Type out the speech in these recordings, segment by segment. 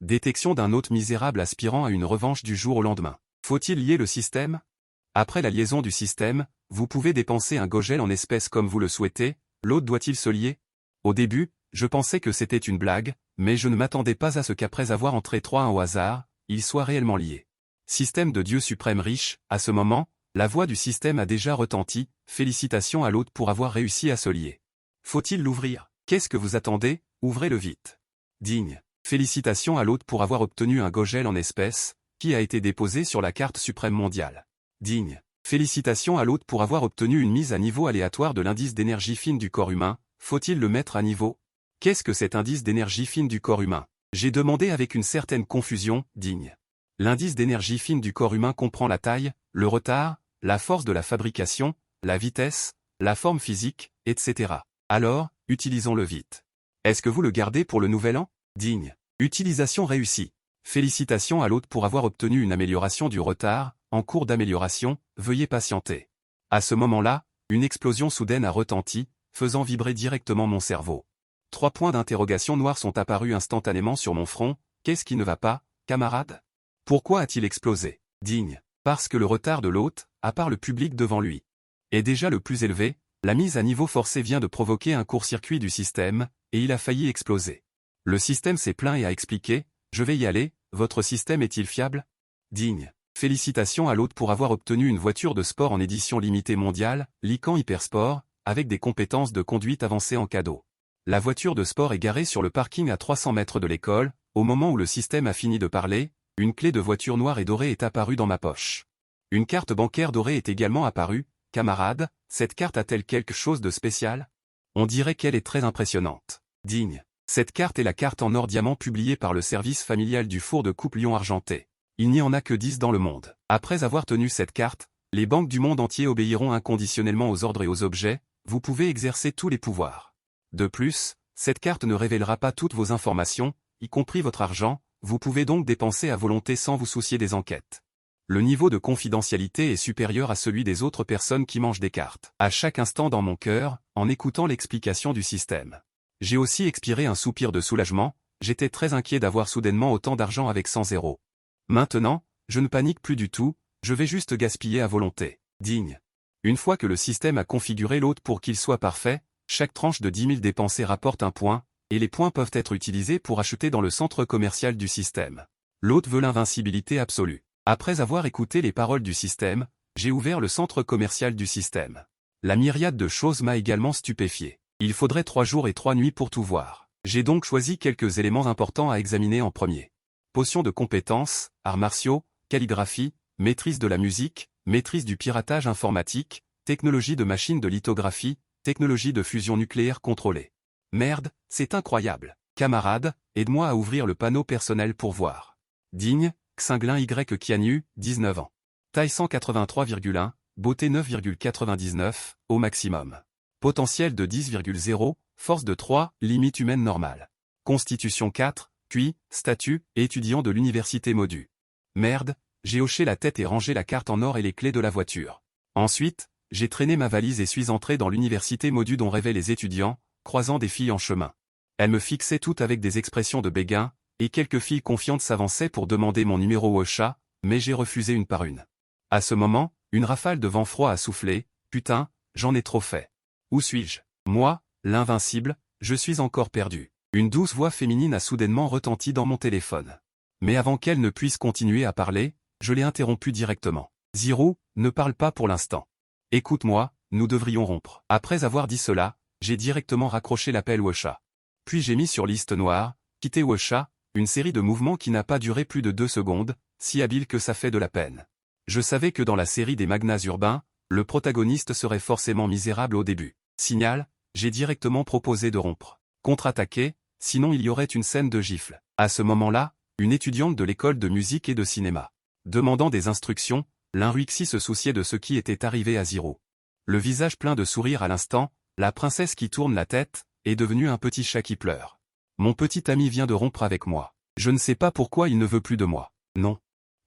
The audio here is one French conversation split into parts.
Détection d'un hôte misérable aspirant à une revanche du jour au lendemain. Faut-il lier le système? Après la liaison du système, vous pouvez dépenser un gogel en espèces comme vous le souhaitez, l'hôte doit-il se lier? Au début, je pensais que c'était une blague, mais je ne m'attendais pas à ce qu'après avoir entré 3-1 au hasard, il soit réellement lié. Système de Dieu suprême riche, à ce moment, la voix du système a déjà retenti, félicitations à l'hôte pour avoir réussi à se lier. Faut-il l'ouvrir? Qu'est-ce que vous attendez? Ouvrez-le vite. Digne. Félicitations à l'hôte pour avoir obtenu un gogel en espèces, qui a été déposé sur la carte suprême mondiale. Digne. Félicitations à l'hôte pour avoir obtenu une mise à niveau aléatoire de l'indice d'énergie fine du corps humain, faut-il le mettre à niveau? Qu'est-ce que cet indice d'énergie fine du corps humain? J'ai demandé avec une certaine confusion, digne. L'indice d'énergie fine du corps humain comprend la taille, le retard, la force de la fabrication, la vitesse, la forme physique, etc. Alors, utilisons-le vite. Est-ce que vous le gardez pour le nouvel an? Digne. Utilisation réussie. Félicitations à l'hôte pour avoir obtenu une amélioration du retard, en cours d'amélioration, veuillez patienter. À ce moment-là, une explosion soudaine a retenti, faisant vibrer directement mon cerveau. 3 points d'interrogation noirs sont apparus instantanément sur mon front, qu'est-ce qui ne va pas, camarade? Pourquoi a-t-il explosé? Digne. Parce que le retard de l'hôte, à part le public devant lui, est déjà le plus élevé, la mise à niveau forcée vient de provoquer un court-circuit du système, et il a failli exploser. Le système s'est plaint et a expliqué, je vais y aller, votre système est-il fiable? Digne. Félicitations à l'hôte pour avoir obtenu une voiture de sport en édition limitée mondiale, Lycan Hypersport, avec des compétences de conduite avancées en cadeau. La voiture de sport est garée sur le parking à 300 mètres de l'école, au moment où le système a fini de parler, une clé de voiture noire et dorée est apparue dans ma poche. Une carte bancaire dorée est également apparue, camarade, cette carte a-t-elle quelque chose de spécial? On dirait qu'elle est très impressionnante. Digne. Cette carte est la carte en or diamant publiée par le service familial du four de coupe Lyon-Argenté. Il n'y en a que 10 dans le monde. Après avoir tenu cette carte, les banques du monde entier obéiront inconditionnellement aux ordres et aux objets, vous pouvez exercer tous les pouvoirs. De plus, cette carte ne révélera pas toutes vos informations, y compris votre argent, vous pouvez donc dépenser à volonté sans vous soucier des enquêtes. Le niveau de confidentialité est supérieur à celui des autres personnes qui mangent des cartes. À chaque instant dans mon cœur, en écoutant l'explication du système. J'ai aussi expiré un soupir de soulagement, j'étais très inquiet d'avoir soudainement autant d'argent avec 100 zéros. Maintenant, je ne panique plus du tout, je vais juste gaspiller à volonté. Digne. Une fois que le système a configuré l'hôte pour qu'il soit parfait, chaque tranche de 10 000 dépensées rapporte un point, et les points peuvent être utilisés pour acheter dans le centre commercial du système. L'hôte veut l'invincibilité absolue. Après avoir écouté les paroles du système, j'ai ouvert le centre commercial du système. La myriade de choses m'a également stupéfié. Il faudrait 3 jours et 3 nuits pour tout voir. J'ai donc choisi quelques éléments importants à examiner en premier. Potion de compétences, arts martiaux, calligraphie, maîtrise de la musique, maîtrise du piratage informatique, technologie de machine de lithographie, technologie de fusion nucléaire contrôlée. Merde, c'est incroyable. Camarade, aide-moi à ouvrir le panneau personnel pour voir. Digne, Xinglin Y Kianu, 19 ans. Taille 183,1, beauté 9,99, au maximum. Potentiel de 10,0, force de 3, limite humaine normale. Constitution 4, QI, statut, étudiant de l'université Modu. Merde, j'ai hoché la tête et rangé la carte en or et les clés de la voiture. Ensuite, j'ai traîné ma valise et suis entré dans l'université Modu dont rêvaient les étudiants, croisant des filles en chemin. Elles me fixaient toutes avec des expressions de béguin, et quelques filles confiantes s'avançaient pour demander mon numéro au chat, mais j'ai refusé une par une. À ce moment, une rafale de vent froid a soufflé, putain, j'en ai trop fait. Où suis-je? Moi, l'invincible, je suis encore perdu. Une douce voix féminine a soudainement retenti dans mon téléphone. Mais avant qu'elle ne puisse continuer à parler, je l'ai interrompue directement. Zirou, ne parle pas pour l'instant. Écoute-moi, nous devrions rompre. Après avoir dit cela, j'ai directement raccroché l'appel Wosha. Puis j'ai mis sur liste noire, quitter Wosha, une série de mouvements qui n'a pas duré plus de 2 secondes, si habile que ça fait de la peine. Je savais que dans la série des magnats urbains, le protagoniste serait forcément misérable au début. Signal, j'ai directement proposé de rompre. Contre-attaquer, sinon il y aurait une scène de gifle. À ce moment-là, une étudiante de l'école de musique et de cinéma. Demandant des instructions, Linruixi se souciait de ce qui était arrivé à Ziro. Le visage plein de sourire à l'instant, la princesse qui tourne la tête, est devenue un petit chat qui pleure. Mon petit ami vient de rompre avec moi. Je ne sais pas pourquoi il ne veut plus de moi. Non.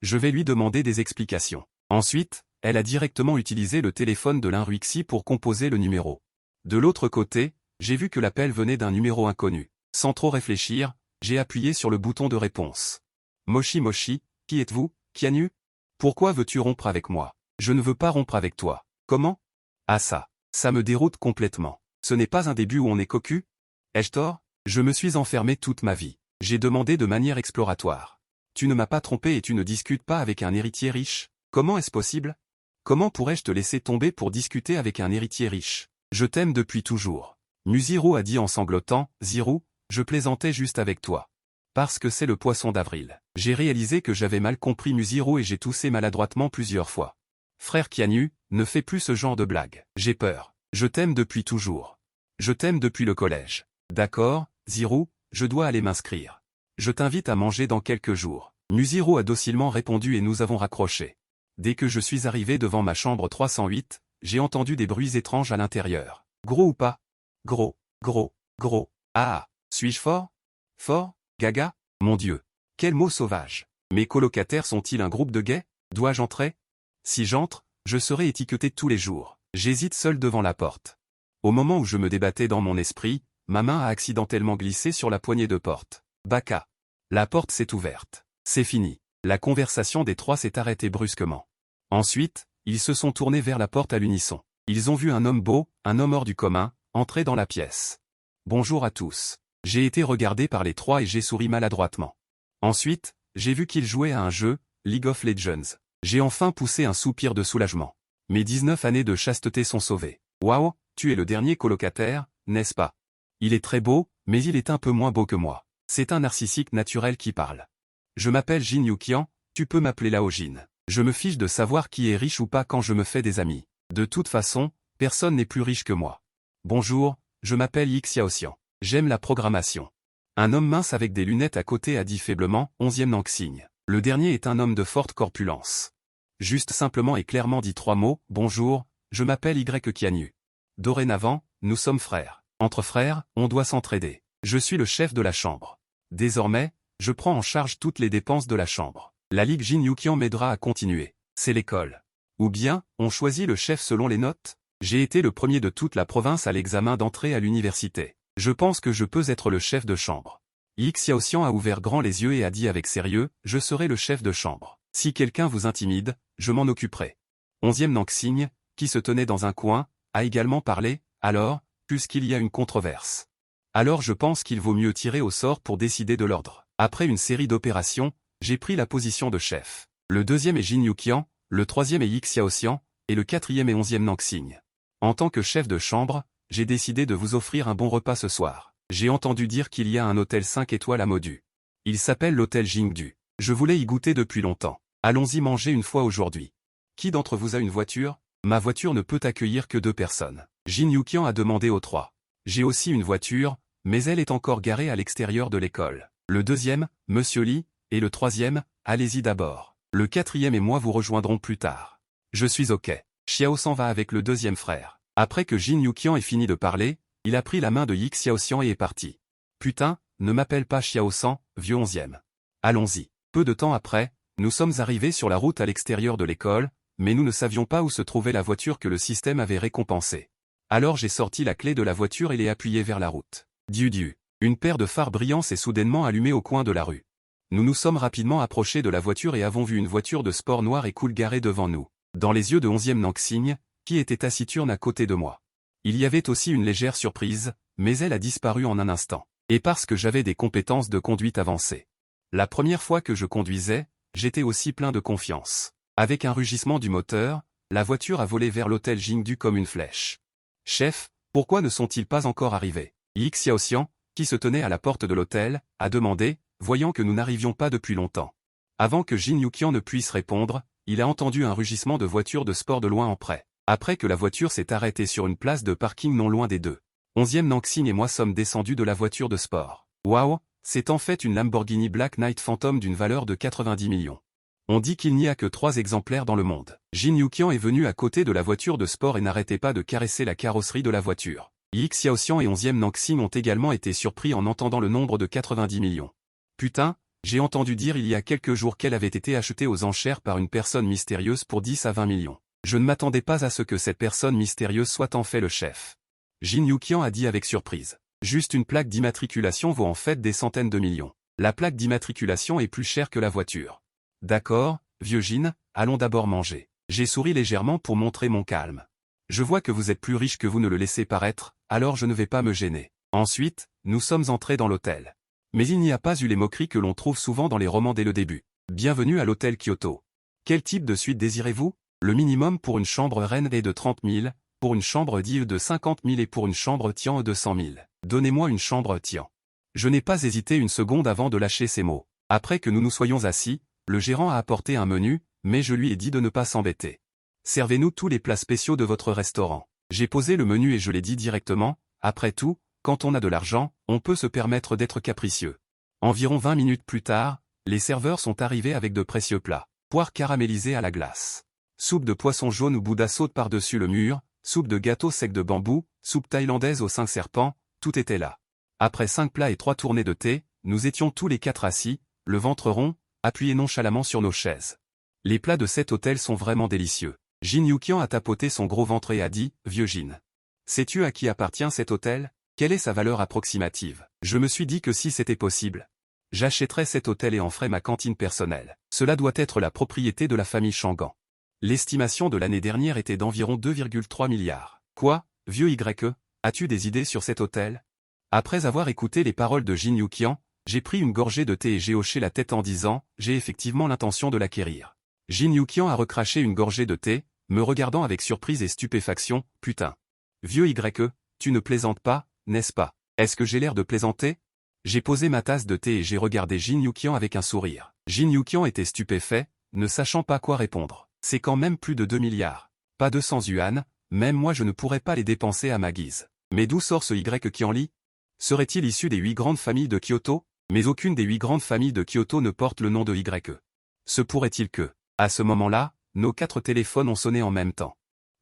Je vais lui demander des explications. Ensuite, elle a directement utilisé le téléphone de Linruixi pour composer le numéro. De l'autre côté, j'ai vu que l'appel venait d'un numéro inconnu. Sans trop réfléchir, J'ai appuyé sur le bouton de réponse. Moshi Moshi, qui êtes-vous, Kianyu? Pourquoi veux-tu rompre avec moi? Je ne veux pas rompre avec toi. Comment? Ah ça me déroute complètement. Ce n'est pas un début où on est cocu? Ai-je tort? Je me suis enfermé toute ma vie. J'ai demandé de manière exploratoire. Tu ne m'as pas trompé et tu ne discutes pas avec un héritier riche? Comment est-ce possible? Comment pourrais-je te laisser tomber pour discuter avec un héritier riche? Je t'aime depuis toujours. Musiro a dit en sanglotant, Ziru, je plaisantais juste avec toi. Parce que c'est le poisson d'avril. J'ai réalisé que j'avais mal compris Musiro et j'ai toussé maladroitement plusieurs fois. Frère Kianyu, ne fais plus ce genre de blague. J'ai peur. Je t'aime depuis toujours. Je t'aime depuis le collège. D'accord, Ziru, je dois aller m'inscrire. Je t'invite à manger dans quelques jours. Musiro a docilement répondu et nous avons raccroché. Dès que je suis arrivé devant ma chambre 308, j'ai entendu des bruits étranges à l'intérieur. Gros ou pas? Gros, gros, gros. Ah, suis-je fort? Fort? Gaga? Mon Dieu. Quel mot sauvage. Mes colocataires sont-ils un groupe de gays? Dois-je entrer? Si j'entre, je serai étiqueté tous les jours. J'hésite seul devant la porte. Au moment où je me débattais dans mon esprit, ma main a accidentellement glissé sur la poignée de porte. Baka. La porte s'est ouverte. C'est fini. La conversation des trois s'est arrêtée brusquement. Ensuite, ils se sont tournés vers la porte à l'unisson. Ils ont vu un homme beau, un homme hors du commun, entrer dans la pièce. Bonjour à tous. J'ai été regardé par les trois et j'ai souri maladroitement. Ensuite, j'ai vu qu'ils jouaient à un jeu, League of Legends. J'ai enfin poussé un soupir de soulagement. Mes 19 années de chasteté sont sauvées. Waouh, tu es le dernier colocataire, n'est-ce pas? Il est très beau, mais il est un peu moins beau que moi. C'est un narcissique naturel qui parle. Je m'appelle Jin Yukian, tu peux m'appeler Lao Jin. Je me fiche de savoir qui est riche ou pas quand je me fais des amis. De toute façon, personne n'est plus riche que moi. Bonjour, je m'appelle Yi Xiaoxian. J'aime la programmation. Un homme mince avec des lunettes à côté a dit faiblement, 11e Nanxing. Le dernier est un homme de forte corpulence. Juste simplement et clairement dit 3 mots, bonjour, je m'appelle Y Kianyu. Dorénavant, nous sommes frères. Entre frères, on doit s'entraider. Je suis le chef de la chambre. Désormais, je prends en charge toutes les dépenses de la chambre. La Ligue Jin Yukian m'aidera à continuer. C'est l'école. Ou bien, on choisit le chef selon les notes? J'ai été le premier de toute la province à l'examen d'entrée à l'université. Je pense que je peux être le chef de chambre. Yi Xiaoxian a ouvert grand les yeux et a dit avec sérieux, je serai le chef de chambre. Si quelqu'un vous intimide, je m'en occuperai. 11e Nanxing, qui se tenait dans un coin, a également parlé, alors, puisqu'il y a une controverse. Alors je pense qu'il vaut mieux tirer au sort pour décider de l'ordre. Après une série d'opérations, j'ai pris la position de chef. Le deuxième est Jin Yukian, le troisième est Yi Xiaoxian, et le quatrième est 11e Nanxing. En tant que chef de chambre, j'ai décidé de vous offrir un bon repas ce soir. J'ai entendu dire qu'il y a un hôtel 5 étoiles à Modu. Il s'appelle l'hôtel Jingdu. Je voulais y goûter depuis longtemps. Allons-y manger une fois aujourd'hui. Qui d'entre vous a une voiture? Ma voiture ne peut accueillir que 2 personnes. Jin Yukian a demandé aux 3. J'ai aussi une voiture, mais elle est encore garée à l'extérieur de l'école. Le deuxième, Monsieur Lee, et le troisième, allez-y d'abord. Le quatrième et moi vous rejoindrons plus tard. Je suis ok. Xiao s'en va avec le deuxième frère. Après que Jin Yukian ait fini de parler, il a pris la main de Yi Xiaoxian et est parti. Putain, ne m'appelle pas Xiao-san, vieux 11e. Allons-y. Peu de temps après, nous sommes arrivés sur la route à l'extérieur de l'école, mais nous ne savions pas où se trouvait la voiture que le système avait récompensée. Alors j'ai sorti la clé de la voiture et l'ai appuyée vers la route. Dieu. Une paire de phares brillants s'est soudainement allumée au coin de la rue. Nous nous sommes rapidement approchés de la voiture et avons vu une voiture de sport noire et cool garée devant nous. Dans les yeux de 11e Nanxing, qui était taciturne à côté de moi. Il y avait aussi une légère surprise, mais elle a disparu en un instant. Et parce que j'avais des compétences de conduite avancées. La première fois que je conduisais, j'étais aussi plein de confiance. Avec un rugissement du moteur, la voiture a volé vers l'hôtel Jingdu comme une flèche. Chef, pourquoi ne sont-ils pas encore arrivés? Yi Xiaoxian, qui se tenait à la porte de l'hôtel, a demandé, voyant que nous n'arrivions pas depuis longtemps. Avant que Jin Yukian ne puisse répondre, il a entendu un rugissement de voiture de sport de loin en près. Après que la voiture s'est arrêtée sur une place de parking non loin des deux. 11e Nanxing et moi sommes descendus de la voiture de sport. Waouh, c'est en fait une Lamborghini Black Knight Phantom d'une valeur de 90 millions. On dit qu'il n'y a que 3 exemplaires dans le monde. Jin Yukian est venu à côté de la voiture de sport et n'arrêtait pas de caresser la carrosserie de la voiture. Yi Xiaoxian et 11e Nanxing ont également été surpris en entendant le nombre de 90 millions. Putain, j'ai entendu dire il y a quelques jours qu'elle avait été achetée aux enchères par une personne mystérieuse pour 10 à 20 millions. Je ne m'attendais pas à ce que cette personne mystérieuse soit en fait le chef. Jin Yukian a dit avec surprise. Juste une plaque d'immatriculation vaut en fait des centaines de millions. La plaque d'immatriculation est plus chère que la voiture. D'accord, vieux Gene, allons d'abord manger. J'ai souri légèrement pour montrer mon calme. Je vois que vous êtes plus riche que vous ne le laissez paraître, alors je ne vais pas me gêner. Ensuite, nous sommes entrés dans l'hôtel. Mais il n'y a pas eu les moqueries que l'on trouve souvent dans les romans dès le début. Bienvenue à l'hôtel Kyoto. Quel type de suite désirez-vous? Le minimum pour une chambre reine est de 30 000, pour une chambre Dieu de 50 000 et pour une chambre Tian de 100 000. Donnez-moi une chambre Tian. Je n'ai pas hésité une seconde avant de lâcher ces mots. Après que nous nous soyons assis, le gérant a apporté un menu, mais je lui ai dit de ne pas s'embêter. Servez-nous tous les plats spéciaux de votre restaurant. J'ai posé le menu et je l'ai dit directement, après tout, quand on a de l'argent, on peut se permettre d'être capricieux. Environ 20 minutes plus tard, les serveurs sont arrivés avec de précieux plats. Poire caramélisée à la glace. Soupe de poisson jaune ou Bouddha saute par-dessus le mur, soupe de gâteau sec de bambou, soupe thaïlandaise aux 5 serpents, tout était là. Après 5 plats et 3 tournées de thé, nous étions tous les 4 assis, le ventre rond, appuyés nonchalamment sur nos chaises. Les plats de cet hôtel sont vraiment délicieux. Jin Yukian a tapoté son gros ventre et a dit, « Vieux Jin. Sais-tu à qui appartient cet hôtel? Quelle est sa valeur approximative ?» Je me suis dit que si c'était possible, j'achèterais cet hôtel et en ferais ma cantine personnelle. Cela doit être la propriété de la famille Shangan. L'estimation de l'année dernière était d'environ 2,3 milliards. Quoi, vieux YE, as-tu des idées sur cet hôtel? Après avoir écouté les paroles de Jin Yukian, j'ai pris une gorgée de thé et j'ai hoché la tête en disant, j'ai effectivement l'intention de l'acquérir. Jin Yukian a recraché une gorgée de thé, me regardant avec surprise et stupéfaction, putain. Vieux YE, tu ne plaisantes pas, n'est-ce pas? Est-ce que j'ai l'air de plaisanter? J'ai posé ma tasse de thé et j'ai regardé Jin Yukian avec un sourire. Jin Yukian était stupéfait, ne sachant pas quoi répondre. C'est quand même plus de 2 milliards. Pas 200 yuan, même moi je ne pourrais pas les dépenser à ma guise. Mais d'où sort ce Y qui en lit? Serait-il issu des 8 grandes familles de Kyoto? Mais aucune des 8 grandes familles de Kyoto ne porte le nom de YE. Se pourrait-il que, à ce moment-là, nos 4 téléphones ont sonné en même temps.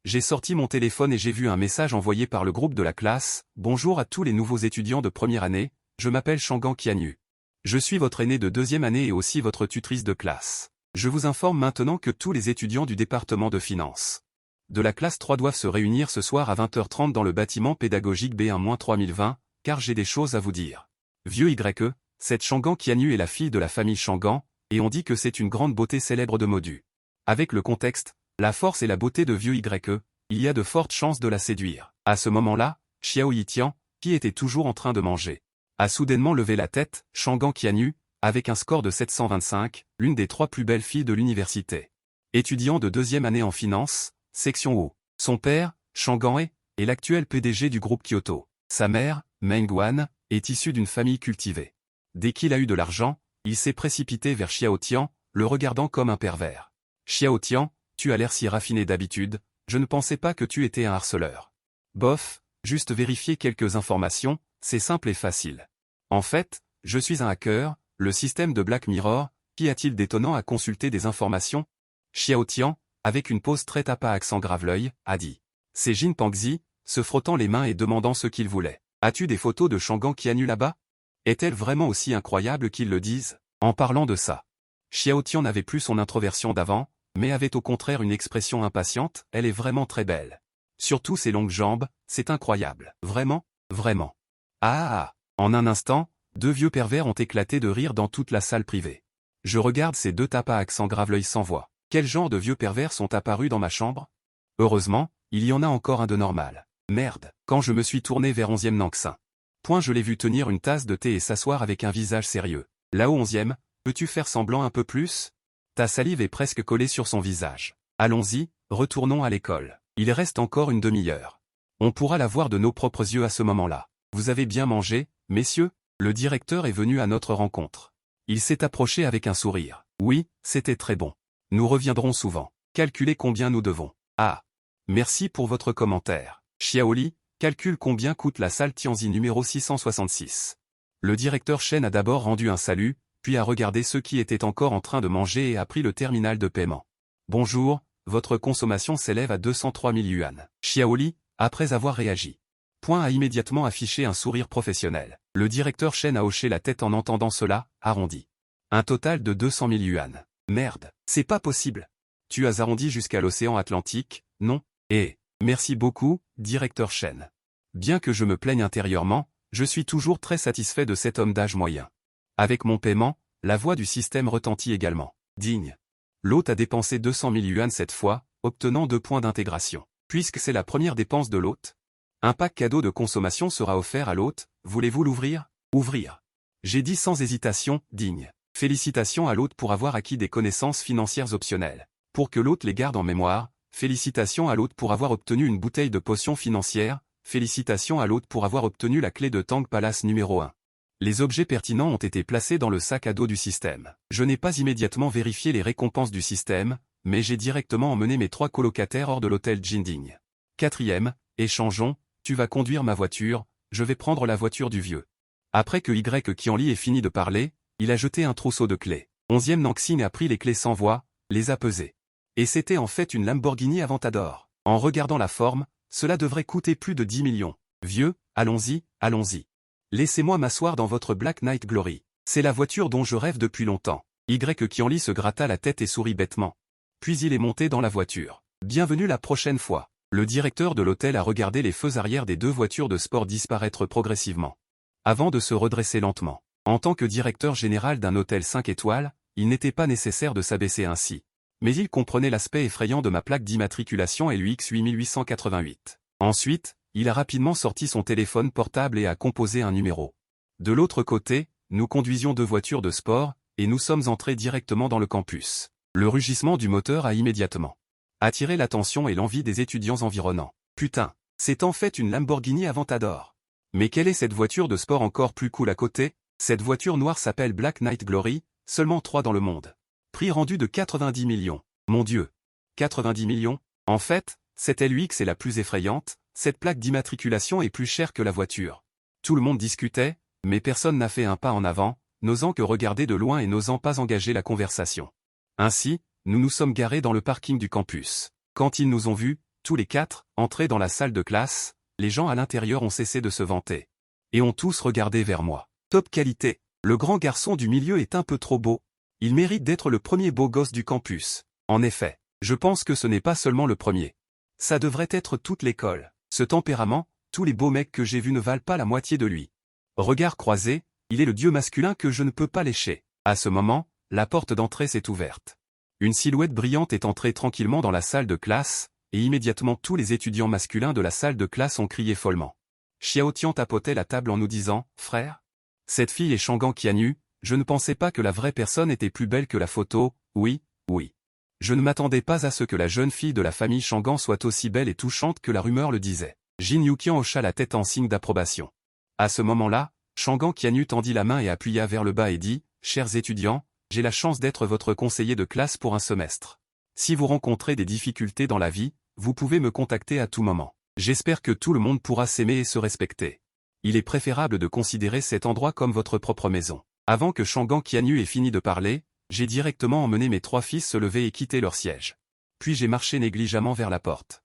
J'ai sorti mon téléphone et j'ai vu un message envoyé par le groupe de la classe. Bonjour à tous les nouveaux étudiants de première année, je m'appelle Shangan Qianyu. Je suis votre aîné de deuxième année et aussi votre tutrice de classe. Je vous informe maintenant que tous les étudiants du département de finance de la classe 3 doivent se réunir ce soir à 20h30 dans le bâtiment pédagogique B1-3020, car j'ai des choses à vous dire. Vieux YE, cette Shangan Qianyu est la fille de la famille Shangan, et on dit que c'est une grande beauté célèbre de Modu. Avec le contexte, la force et la beauté de vieux YE, il y a de fortes chances de la séduire. À ce moment-là, Xiao Yitian, qui était toujours en train de manger, a soudainement levé la tête. Shangan Qianyu, avec un score de 725, l'une des 3 plus belles filles de l'université. Étudiant de deuxième année en finance, section O. Son père, Shangan est l'actuel PDG du groupe Kyoto. Sa mère, Meng Wan, est issue d'une famille cultivée. Dès qu'il a eu de l'argent, il s'est précipité vers Xiao Tian, le regardant comme un pervers. Xiao Tian, tu as l'air si raffiné d'habitude, je ne pensais pas que tu étais un harceleur. Bof, juste vérifier quelques informations, c'est simple et facile. En fait, je suis un hacker, le système de Black Mirror, qu'y a-t-il d'étonnant à consulter des informations? Xiao Tian, avec une pose très tape à accent grave-l'œil, a dit. C'est Jin Pangzi, se frottant les mains et demandant ce qu'il voulait. As-tu des photos de Shangan Qianyu là-bas? Est-elle vraiment aussi incroyable qu'ils le disent? En parlant de ça, Xiao Tian n'avait plus son introversion d'avant, mais avait au contraire une expression impatiente. Elle est vraiment très belle. Surtout ses longues jambes, c'est incroyable. Vraiment, vraiment. Ah. En un instant, 2 vieux pervers ont éclaté de rire dans toute la salle privée. Je regarde ces 2 tapes à accent grave-l'œil sans voix. Quel genre de vieux pervers sont apparus dans ma chambre? Heureusement, il y en a encore un de normal. Merde, quand je me suis tourné vers 11e Nanksin. Je l'ai vu tenir une tasse de thé et s'asseoir avec un visage sérieux. Là-haut 11e, peux-tu faire semblant un peu plus? Ta salive est presque collée sur son visage. Allons-y, retournons à l'école. Il reste encore une demi-heure. On pourra la voir de nos propres yeux à ce moment-là. Vous avez bien mangé, messieurs? Le directeur est venu à notre rencontre. Il s'est approché avec un sourire. Oui, c'était très bon. Nous reviendrons souvent. Calculez combien nous devons. Ah. Merci pour votre commentaire. Xiaoli, calcule combien coûte la salle Tianzi numéro 666. Le directeur Shen a d'abord rendu un salut, puis a regardé ceux qui étaient encore en train de manger et a pris le terminal de paiement. Bonjour, votre consommation s'élève à 203 000 yuan. Xiaoli, après avoir réagi. A immédiatement affiché un sourire professionnel. Le directeur Shen a hoché la tête en entendant cela, arrondi. Un total de 200 000 yuan. Merde, c'est pas possible. Tu as arrondi jusqu'à l'océan Atlantique, non? Merci beaucoup, directeur Shen. Bien que je me plaigne intérieurement, Je suis toujours très satisfait de cet homme d'âge moyen. Avec mon paiement, la voix du système retentit également. Digne. L'hôte a dépensé 200 000 yuan cette fois, obtenant 2 points d'intégration. Puisque c'est la première dépense de l'hôte, un pack cadeau de consommation sera offert à l'hôte. Voulez-vous l'ouvrir? Ouvrir. J'ai dit sans hésitation, digne. Félicitations à l'hôte pour avoir acquis des connaissances financières optionnelles. Pour que l'hôte les garde en mémoire, félicitations à l'hôte pour avoir obtenu une bouteille de potion financière, félicitations à l'hôte pour avoir obtenu la clé de Tang Palace numéro 1. Les objets pertinents ont été placés dans le sac à dos du système. Je n'ai pas immédiatement vérifié les récompenses du système, mais j'ai directement emmené mes 3 colocataires hors de l'hôtel Jinding. 4e, échangeons, tu vas conduire ma voiture, je vais prendre la voiture du vieux. Après que Y Qianli ait fini de parler, il a jeté un trousseau de clés. 11e Naxing a pris les clés sans voix, les a pesées. Et c'était en fait une Lamborghini Aventador. En regardant la forme, cela devrait coûter plus de 10 millions. Vieux, allons-y, allons-y. Laissez-moi m'asseoir dans votre Black Knight Glory. C'est la voiture dont je rêve depuis longtemps. Y Qianli se gratta la tête et sourit bêtement. Puis il est monté dans la voiture. Bienvenue la prochaine fois. Le directeur de l'hôtel a regardé les feux arrière des 2 voitures de sport disparaître progressivement. Avant de se redresser lentement. En tant que directeur général d'un hôtel 5 étoiles, il n'était pas nécessaire de s'abaisser ainsi. Mais il comprenait l'aspect effrayant de ma plaque d'immatriculation LUX 8888. Ensuite, il a rapidement sorti son téléphone portable et a composé un numéro. De l'autre côté, nous conduisions 2 voitures de sport, et nous sommes entrés directement dans le campus. Le rugissement du moteur a immédiatement attiré l'attention et l'envie des étudiants environnants. Putain, c'est en fait une Lamborghini Aventador. Mais quelle est cette voiture de sport encore plus cool à côté? Cette voiture noire s'appelle Black Knight Glory, seulement 3 dans le monde. Prix rendu de 90 millions. Mon Dieu. 90 millions? En fait, cette LUX est la plus effrayante, cette plaque d'immatriculation est plus chère que la voiture. Tout le monde discutait, mais personne n'a fait un pas en avant, n'osant que regarder de loin et n'osant pas engager la conversation. Ainsi, nous nous sommes garés dans le parking du campus. Quand ils nous ont vus, tous les 4, entrer dans la salle de classe, les gens à l'intérieur ont cessé de se vanter. Et ont tous regardé vers moi. Top qualité. Le grand garçon du milieu est un peu trop beau. Il mérite d'être le premier beau gosse du campus. En effet, je pense que ce n'est pas seulement le premier. Ça devrait être toute l'école. Ce tempérament, tous les beaux mecs que j'ai vus ne valent pas la moitié de lui. Regard croisé, il est le dieu masculin que je ne peux pas lécher. À ce moment, la porte d'entrée s'est ouverte. Une silhouette brillante est entrée tranquillement dans la salle de classe, et immédiatement tous les étudiants masculins de la salle de classe ont crié follement. Xiao Tian tapotait la table en nous disant « Frère, cette fille est Shangan Qianyu, je ne pensais pas que la vraie personne était plus belle que la photo, oui, oui. Je ne m'attendais pas à ce que la jeune fille de la famille Shangan soit aussi belle et touchante que la rumeur le disait. » Jin Yuqian hocha la tête en signe d'approbation. À ce moment-là, Shangan Qianyu tendit la main et appuya vers le bas et dit « Chers étudiants, j'ai la chance d'être votre conseiller de classe pour un semestre. Si vous rencontrez des difficultés dans la vie, vous pouvez me contacter à tout moment. J'espère que tout le monde pourra s'aimer et se respecter. Il est préférable de considérer cet endroit comme votre propre maison. » Avant que Shangan Qianyu ait fini de parler, j'ai directement emmené mes 3 fils se lever et quitter leur siège. Puis j'ai marché négligemment vers la porte.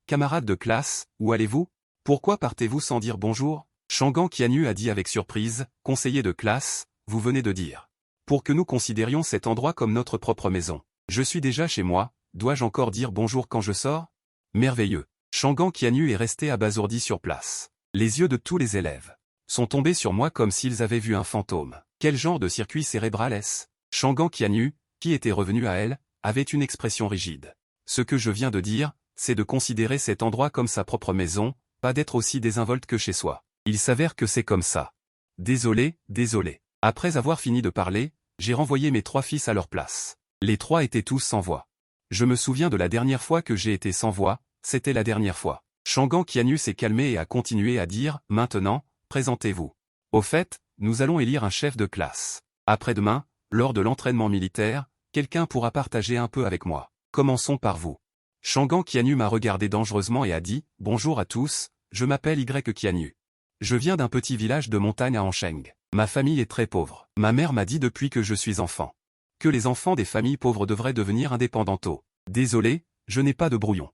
Camarades de classe, où allez-vous? Pourquoi partez-vous sans dire bonjour? Shangan Qianyu a dit avec surprise, conseiller de classe, vous venez de dire. Pour que nous considérions cet endroit comme notre propre maison. Je suis déjà chez moi, dois-je encore dire bonjour quand je sors? Merveilleux. Shangan Qianyu est resté abasourdi sur place. Les yeux de tous les élèves sont tombés sur moi comme s'ils avaient vu un fantôme. Quel genre de circuit cérébral est-ce? Shangan Qianyu, qui était revenu à elle, avait une expression rigide. Ce que je viens de dire, c'est de considérer cet endroit comme sa propre maison, pas d'être aussi désinvolte que chez soi. Il s'avère que c'est comme ça. Désolé, désolé. Après avoir fini de parler, j'ai renvoyé mes 3 fils à leur place. Les 3 étaient tous sans voix. Je me souviens de la dernière fois que j'ai été sans voix, c'était la dernière fois. Shangan Qianyu s'est calmé et a continué à dire, maintenant, présentez-vous. Au fait, nous allons élire un chef de classe. Après-demain, lors de l'entraînement militaire, quelqu'un pourra partager un peu avec moi. Commençons par vous. Shangan Qianyu m'a regardé dangereusement et a dit « Bonjour à tous, je m'appelle Y Qianyu. Je viens d'un petit village de montagne à Ansheng. Ma famille est très pauvre. Ma mère m'a dit depuis que je suis enfant que les enfants des familles pauvres devraient devenir indépendants tôt. Désolé, je n'ai pas de brouillon. »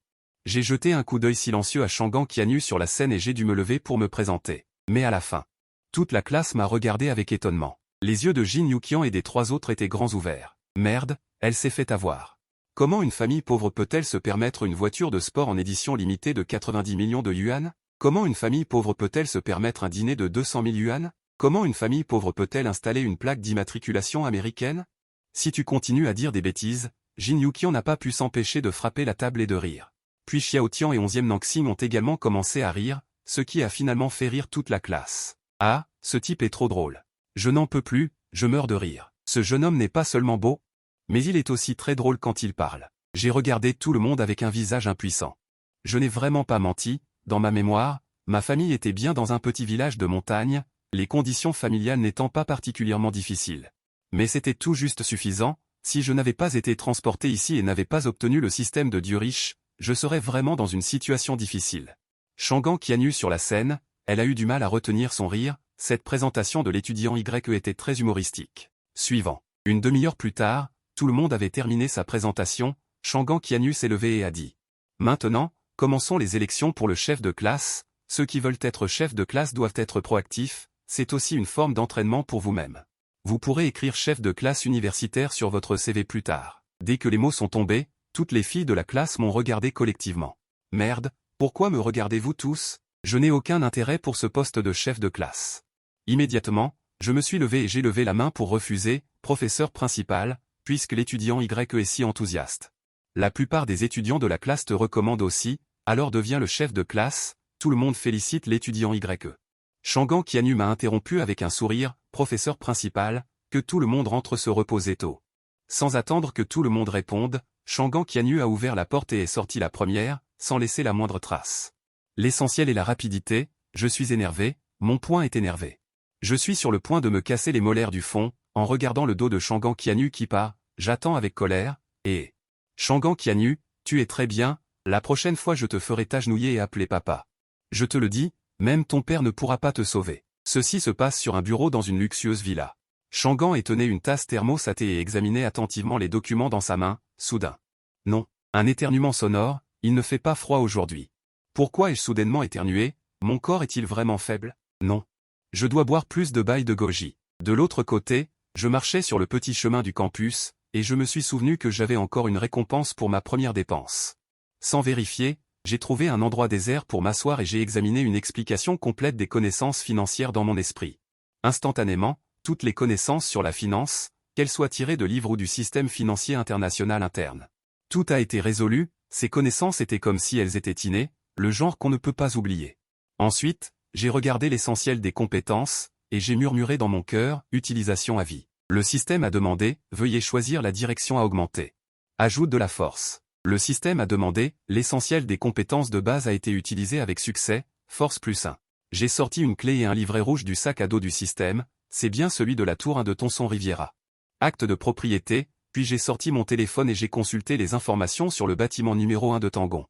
J'ai jeté un coup d'œil silencieux à Shangan Qianyu sur la scène et j'ai dû me lever pour me présenter. Mais à la fin, toute la classe m'a regardé avec étonnement. Les yeux de Jin Yuqian et des 3 autres étaient grands ouverts. Merde, elle s'est fait avoir. Comment une famille pauvre peut-elle se permettre une voiture de sport en édition limitée de 90 millions de yuan? Comment une famille pauvre peut-elle se permettre un dîner de 200 000 yuan? Comment une famille pauvre peut-elle installer une plaque d'immatriculation américaine? Si tu continues à dire des bêtises, Jin Yuqian n'a pas pu s'empêcher de frapper la table et de rire. Puis Xiao Tian et 11e Nanxing ont également commencé à rire, ce qui a finalement fait rire toute la classe. Ah, ce type est trop drôle. Je n'en peux plus, je meurs de rire. Ce jeune homme n'est pas seulement beau, mais il est aussi très drôle quand il parle. J'ai regardé tout le monde avec un visage impuissant. Je n'ai vraiment pas menti, dans ma mémoire, ma famille était bien dans un petit village de montagne, les conditions familiales n'étant pas particulièrement difficiles. Mais c'était tout juste suffisant, si je n'avais pas été transporté ici et n'avais pas obtenu le système de Dieu riche, je serais vraiment dans une situation difficile. Shangan Qianyu sur la scène, elle a eu du mal à retenir son rire, cette présentation de l'étudiant YE était très humoristique. Suivant. Une demi-heure plus tard, tout le monde avait terminé sa présentation, Shangan Qianyu s'est levé et a dit. Maintenant, commençons les élections pour le chef de classe, ceux qui veulent être chef de classe doivent être proactifs, c'est aussi une forme d'entraînement pour vous-même. Vous pourrez écrire chef de classe universitaire sur votre CV plus tard. Dès que les mots sont tombés, toutes les filles de la classe m'ont regardé collectivement. Merde, pourquoi me regardez-vous tous? Je n'ai aucun intérêt pour ce poste de chef de classe. Immédiatement, je me suis levé et j'ai levé la main pour refuser, professeur principal, puisque l'étudiant YE est si enthousiaste. La plupart des étudiants de la classe te recommandent aussi, alors deviens le chef de classe, tout le monde félicite l'étudiant YE. Shangan Qianyu m'a interrompu avec un sourire, professeur principal, que tout le monde rentre se reposer tôt. Sans attendre que tout le monde réponde, Shangan Qianyu a ouvert la porte et est sorti la première, sans laisser la moindre trace. L'essentiel est la rapidité, je suis énervé, mon poing est énervé. Je suis sur le point de me casser les molaires du fond, en regardant le dos de Shangan Qianyu qui part, j'attends avec colère, et... Shangan Qianyu, tu es très bien, la prochaine fois je te ferai t'agenouiller et appeler papa. Je te le dis, même ton père ne pourra pas te sauver. Ceci se passe sur un bureau dans une luxueuse villa. Shangan tenait une tasse thermos à thé et examinait attentivement les documents dans sa main, soudain. Non, un éternuement sonore, il ne fait pas froid aujourd'hui. Pourquoi ai-je soudainement éternué? Mon corps est-il vraiment faible? Non. Je dois boire plus de bail de goji. De l'autre côté, je marchais sur le petit chemin du campus, et je me suis souvenu que j'avais encore une récompense pour ma première dépense. Sans vérifier, j'ai trouvé un endroit désert pour m'asseoir et j'ai examiné une explication complète des connaissances financières dans mon esprit. Instantanément, toutes les connaissances sur la finance, qu'elles soient tirées de livres ou du système financier international interne. Tout a été résolu, ces connaissances étaient comme si elles étaient innées, le genre qu'on ne peut pas oublier. Ensuite, j'ai regardé l'essentiel des compétences, et j'ai murmuré dans mon cœur, utilisation à vie. Le système a demandé, veuillez choisir la direction à augmenter. Ajoute de la force. Le système a demandé, l'essentiel des compétences de base a été utilisé avec succès, force plus 1. J'ai sorti une clé et un livret rouge du sac à dos du système, c'est bien celui de la tour 1 de Tonson Riviera. Acte de propriété, puis j'ai sorti mon téléphone et j'ai consulté les informations sur le bâtiment numéro 1 de Tangon.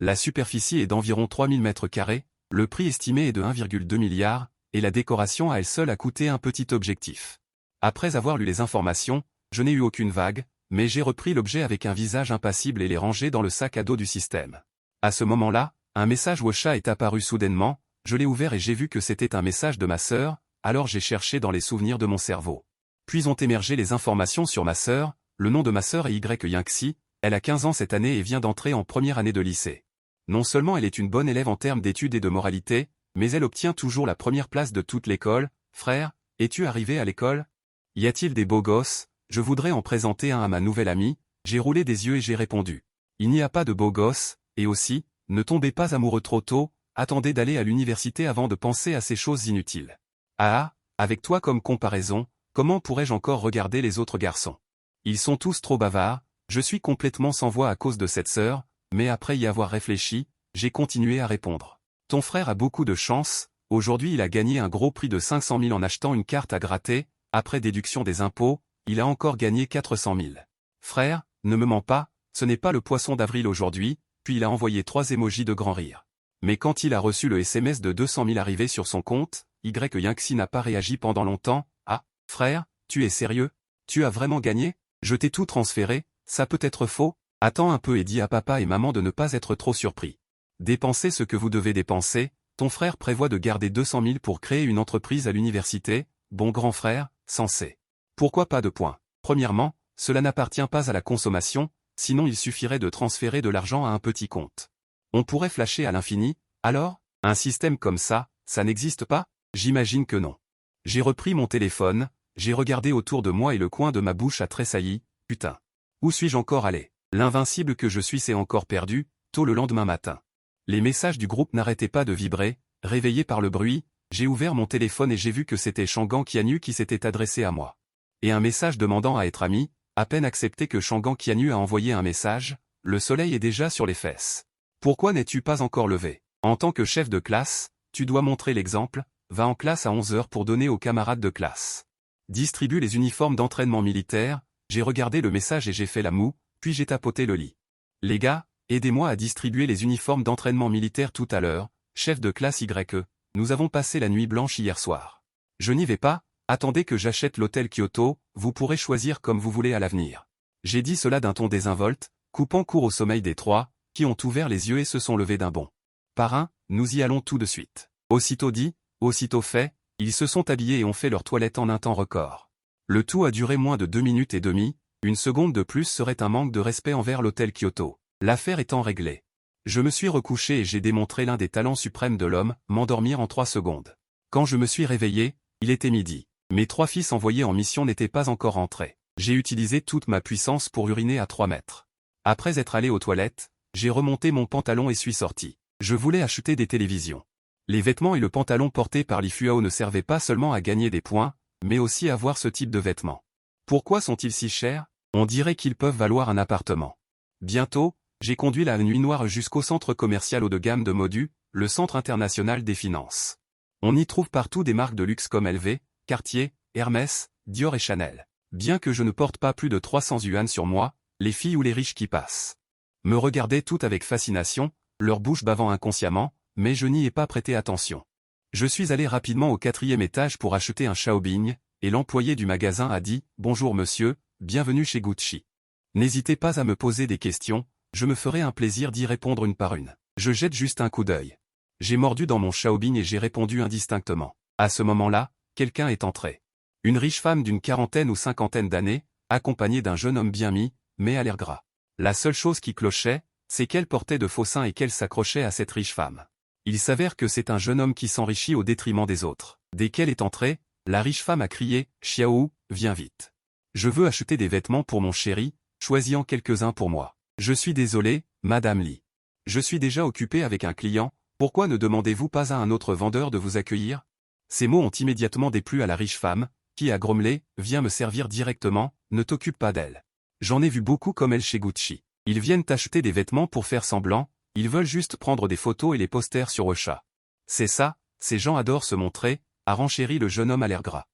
La superficie est d'environ 3000 m², le prix estimé est de 1,2 milliard, et la décoration à elle seule a coûté un petit objectif. Après avoir lu les informations, je n'ai eu aucune vague, mais j'ai repris l'objet avec un visage impassible et l'ai rangé dans le sac à dos du système. À ce moment-là, un message WhatsApp est apparu soudainement, je l'ai ouvert et j'ai vu que c'était un message de ma sœur, alors j'ai cherché dans les souvenirs de mon cerveau. Puis ont émergé les informations sur ma sœur, le nom de ma sœur est Yangxi, elle a 15 ans cette année et vient d'entrer en première année de lycée. Non seulement elle est une bonne élève en termes d'études et de moralité, mais elle obtient toujours la première place de toute l'école. Frère, es-tu arrivé à l'école? Y a-t-il des beaux gosses? Je voudrais en présenter un à ma nouvelle amie. J'ai roulé des yeux et j'ai répondu. Il n'y a pas de beaux gosses, et aussi, ne tombez pas amoureux trop tôt, attendez d'aller à l'université avant de penser à ces choses inutiles. Ah, avec toi comme comparaison, comment pourrais-je encore regarder les autres garçons? Ils sont tous trop bavards, je suis complètement sans voix à cause de cette sœur, mais après y avoir réfléchi, j'ai continué à répondre. Ton frère a beaucoup de chance, aujourd'hui il a gagné un gros prix de 500 000 en achetant une carte à gratter, après déduction des impôts, il a encore gagné 400 000. Frère, ne me mens pas, ce n'est pas le poisson d'avril aujourd'hui, puis il a envoyé 3 émojis de grand rire. Mais quand il a reçu le SMS de 200 000 arrivé sur son compte, Yangxi n'a pas réagi pendant longtemps. Ah, frère, tu es sérieux? Tu as vraiment gagné? Je t'ai tout transféré, ça peut être faux? Attends un peu et dis à papa et maman de ne pas être trop surpris. Dépensez ce que vous devez dépenser, ton frère prévoit de garder 200 000 pour créer une entreprise à l'université, bon grand frère, censé. Pourquoi pas de points? Premièrement, cela n'appartient pas à la consommation, sinon il suffirait de transférer de l'argent à un petit compte. On pourrait flasher à l'infini, alors? Un système comme ça n'existe pas? J'imagine que non. J'ai repris mon téléphone, j'ai regardé autour de moi et le coin de ma bouche a tressailli, putain. Où suis-je encore allé? L'invincible que je suis s'est encore perdu, tôt le lendemain matin. Les messages du groupe n'arrêtaient pas de vibrer, réveillé par le bruit, j'ai ouvert mon téléphone et j'ai vu que c'était Shangan Qianyu qui s'était adressé à moi. Et un message demandant à être ami, à peine accepté que Shangan Qianyu a envoyé un message, le soleil est déjà sur les fesses. Pourquoi n'es-tu pas encore levé? En tant que chef de classe, tu dois montrer l'exemple, va en classe à 11 heures pour donner aux camarades de classe. Distribue les uniformes d'entraînement militaire, j'ai regardé le message et j'ai fait la moue, puis j'ai tapoté le lit. Les gars, aidez-moi à distribuer les uniformes d'entraînement militaire tout à l'heure, chef de classe YE, nous avons passé la nuit blanche hier soir. Je n'y vais pas, attendez que j'achète l'hôtel Kyoto, vous pourrez choisir comme vous voulez à l'avenir. J'ai dit cela d'un ton désinvolte, coupant court au sommeil des trois, qui ont ouvert les yeux et se sont levés d'un bond. Parrain, nous y allons tout de suite. Aussitôt dit, aussitôt fait, ils se sont habillés et ont fait leur toilette en un temps record. Le tout a duré moins de 2 minutes et demie, une seconde de plus serait un manque de respect envers l'hôtel Kyoto. L'affaire étant réglée. Je me suis recouché et j'ai démontré l'un des talents suprêmes de l'homme, m'endormir en 3 secondes. Quand je me suis réveillé, il était midi. Mes 3 fils envoyés en mission n'étaient pas encore rentrés. J'ai utilisé toute ma puissance pour uriner à 3 mètres. Après être allé aux toilettes, j'ai remonté mon pantalon et suis sorti. Je voulais acheter des télévisions. Les vêtements et le pantalon portés par l'IFUAO ne servaient pas seulement à gagner des points, mais aussi à avoir ce type de vêtements. Pourquoi sont-ils si chers? On dirait qu'ils peuvent valoir un appartement. Bientôt, j'ai conduit la nuit noire jusqu'au centre commercial haut de gamme de Modu, le Centre international des finances. On y trouve partout des marques de luxe comme LV, Cartier, Hermès, Dior et Chanel. Bien que je ne porte pas plus de 300 yuan sur moi, les filles ou les riches qui passent me regardaient toutes avec fascination, leur bouche bavant inconsciemment, mais je n'y ai pas prêté attention. Je suis allé rapidement au 4e étage pour acheter un Xiaobing, et l'employé du magasin a dit « Bonjour monsieur, bienvenue chez Gucci. N'hésitez pas à me poser des questions, je me ferai un plaisir d'y répondre une par une. » Je jette juste un coup d'œil. J'ai mordu dans mon Xiaobing et j'ai répondu indistinctement. À ce moment-là, quelqu'un est entré. Une riche femme d'une 40aine ou 50aine d'années, accompagnée d'un jeune homme bien mis, mais à l'air gras. La seule chose qui clochait, c'est qu'elle portait de faux seins et qu'elle s'accrochait à cette riche femme. Il s'avère que c'est un jeune homme qui s'enrichit au détriment des autres. Dès qu'elle est entrée, la riche femme a crié « Xiao, viens vite. Je veux acheter des vêtements pour mon chéri, choisis-en quelques-uns pour moi. Je suis désolé, Madame Li. Je suis déjà occupé avec un client, pourquoi ne demandez-vous pas à un autre vendeur de vous accueillir ?» Ces mots ont immédiatement déplu à la riche femme, qui a grommelé « Viens me servir directement, ne t'occupe pas d'elle. » J'en ai vu beaucoup comme elle chez Gucci. Ils viennent acheter des vêtements pour faire semblant, ils veulent juste prendre des photos et les posters sur Ocha. C'est ça, ces gens adorent se montrer, a renchéri le jeune homme à l'air gras.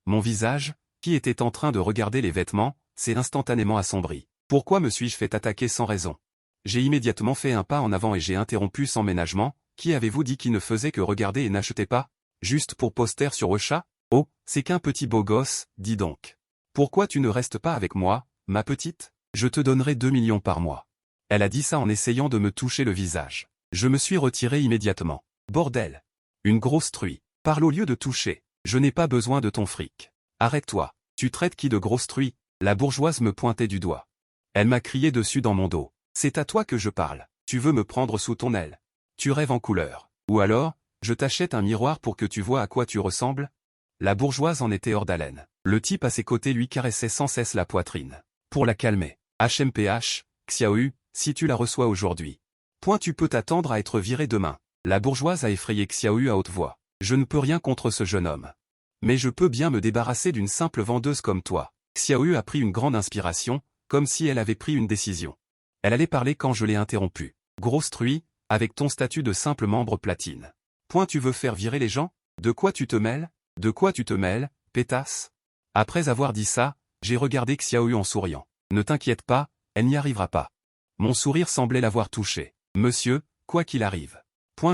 Mon visage, qui était en train de regarder les vêtements, s'est instantanément assombri. Pourquoi me suis-je fait attaquer sans raison? J'ai immédiatement fait un pas en avant et j'ai interrompu sans ménagement. Qui avez-vous dit qui ne faisait que regarder et n'achetait pas? Juste pour poster sur Ocha? Oh, c'est qu'un petit beau gosse, dis donc. Pourquoi tu ne restes pas avec moi, ma petite? Je te donnerai 2 millions par mois. Elle a dit ça en essayant de me toucher le visage. Je me suis retiré immédiatement. Bordel. Une grosse truie. Parle au lieu de toucher. Je n'ai pas besoin de ton fric. Arrête-toi. Tu traites qui de grosse truie? La bourgeoise me pointait du doigt. Elle m'a crié dessus dans mon dos. C'est à toi que je parle. Tu veux me prendre sous ton aile. Tu rêves en couleur. Ou alors, je t'achète un miroir pour que tu vois à quoi tu ressembles? La bourgeoise en était hors d'haleine. Le type à ses côtés lui caressait sans cesse la poitrine. Pour la calmer. HMPH, Xiaoyu, si tu la reçois aujourd'hui. Tu peux t'attendre à être viré demain. La bourgeoise a effrayé Xiaoyu à haute voix. Je ne peux rien contre ce jeune homme. Mais je peux bien me débarrasser d'une simple vendeuse comme toi. Xiaoyu a pris une grande inspiration, comme si elle avait pris une décision. Elle allait parler quand je l'ai interrompue. Grosse truie, avec ton statut de simple membre platine. Tu veux faire virer les gens? De quoi tu te mêles? De quoi tu te mêles, pétasse? Après avoir dit ça, j'ai regardé Xiaoyu en souriant. Ne t'inquiète pas, elle n'y arrivera pas. Mon sourire semblait l'avoir touché. Monsieur, quoi qu'il arrive.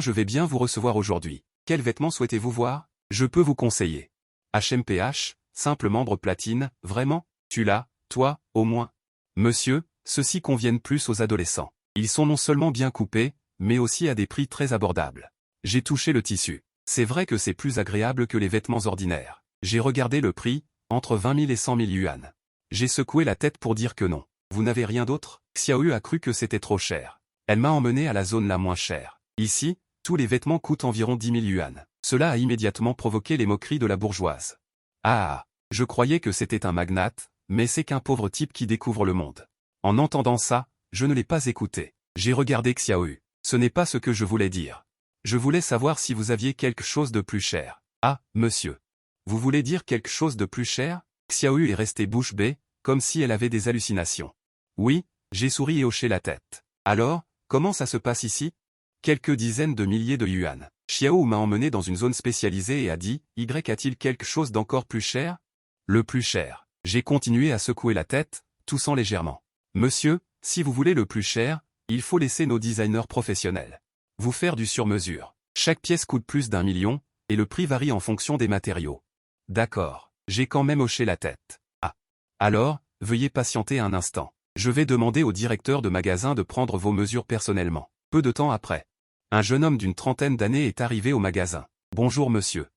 Je vais bien vous recevoir aujourd'hui. Quels vêtements souhaitez-vous voir? Je peux vous conseiller. HMPH, simple membre platine, vraiment? Tu l'as, toi, au moins? Monsieur, ceux-ci conviennent plus aux adolescents. Ils sont non seulement bien coupés, mais aussi à des prix très abordables. J'ai touché le tissu. C'est vrai que c'est plus agréable que les vêtements ordinaires. J'ai regardé le prix, entre 20 000 et 100 000 yuan. J'ai secoué la tête pour dire que non. Vous n'avez rien d'autre? Xiaoyu a cru que c'était trop cher. Elle m'a emmené à la zone la moins chère. Ici, Tous les vêtements coûtent environ 10 000 yuan. Cela a immédiatement provoqué les moqueries de la bourgeoise. Ah, je croyais que c'était un magnate, mais c'est qu'un pauvre type qui découvre le monde. En entendant ça, je ne l'ai pas écouté. J'ai regardé Xiaoyu. Ce n'est pas ce que je voulais dire. Je voulais savoir si vous aviez quelque chose de plus cher. Ah, monsieur. Vous voulez dire quelque chose de plus cher? Xiaoyu est restée bouche bée, comme si elle avait des hallucinations. Oui, j'ai souri et hoché la tête. Alors, comment ça se passe ici? Quelques dizaines de milliers de yuan. Xiaoyu m'a emmené dans une zone spécialisée et a dit, Y a-t-il quelque chose d'encore plus cher? Le plus cher. J'ai continué à secouer la tête, toussant légèrement. Monsieur, si vous voulez le plus cher, il faut laisser nos designers professionnels vous faire du sur-mesure. Chaque pièce coûte plus d'1 million, et le prix varie en fonction des matériaux. D'accord. J'ai quand même hoché la tête. Ah. Alors, veuillez patienter un instant. Je vais demander au directeur de magasin de prendre vos mesures personnellement. Peu de temps après, un jeune homme d'une trentaine d'années est arrivé au magasin. Bonjour monsieur.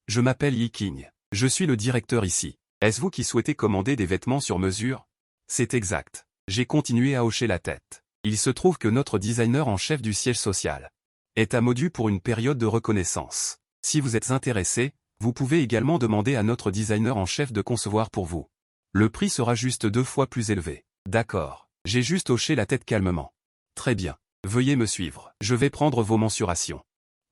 Je m'appelle Yi Qing. Je suis le directeur ici. Est-ce vous qui souhaitez commander des vêtements sur mesure? C'est exact. J'ai continué à hocher la tête. Il se trouve que notre designer en chef du siège social est à Modu pour une période de reconnaissance. Si vous êtes intéressé, vous pouvez également demander à notre designer en chef de concevoir pour vous. Le prix sera juste 2 fois plus élevé. D'accord. J'ai juste hoché la tête calmement. Très bien. Veuillez me suivre. Je vais prendre vos mensurations.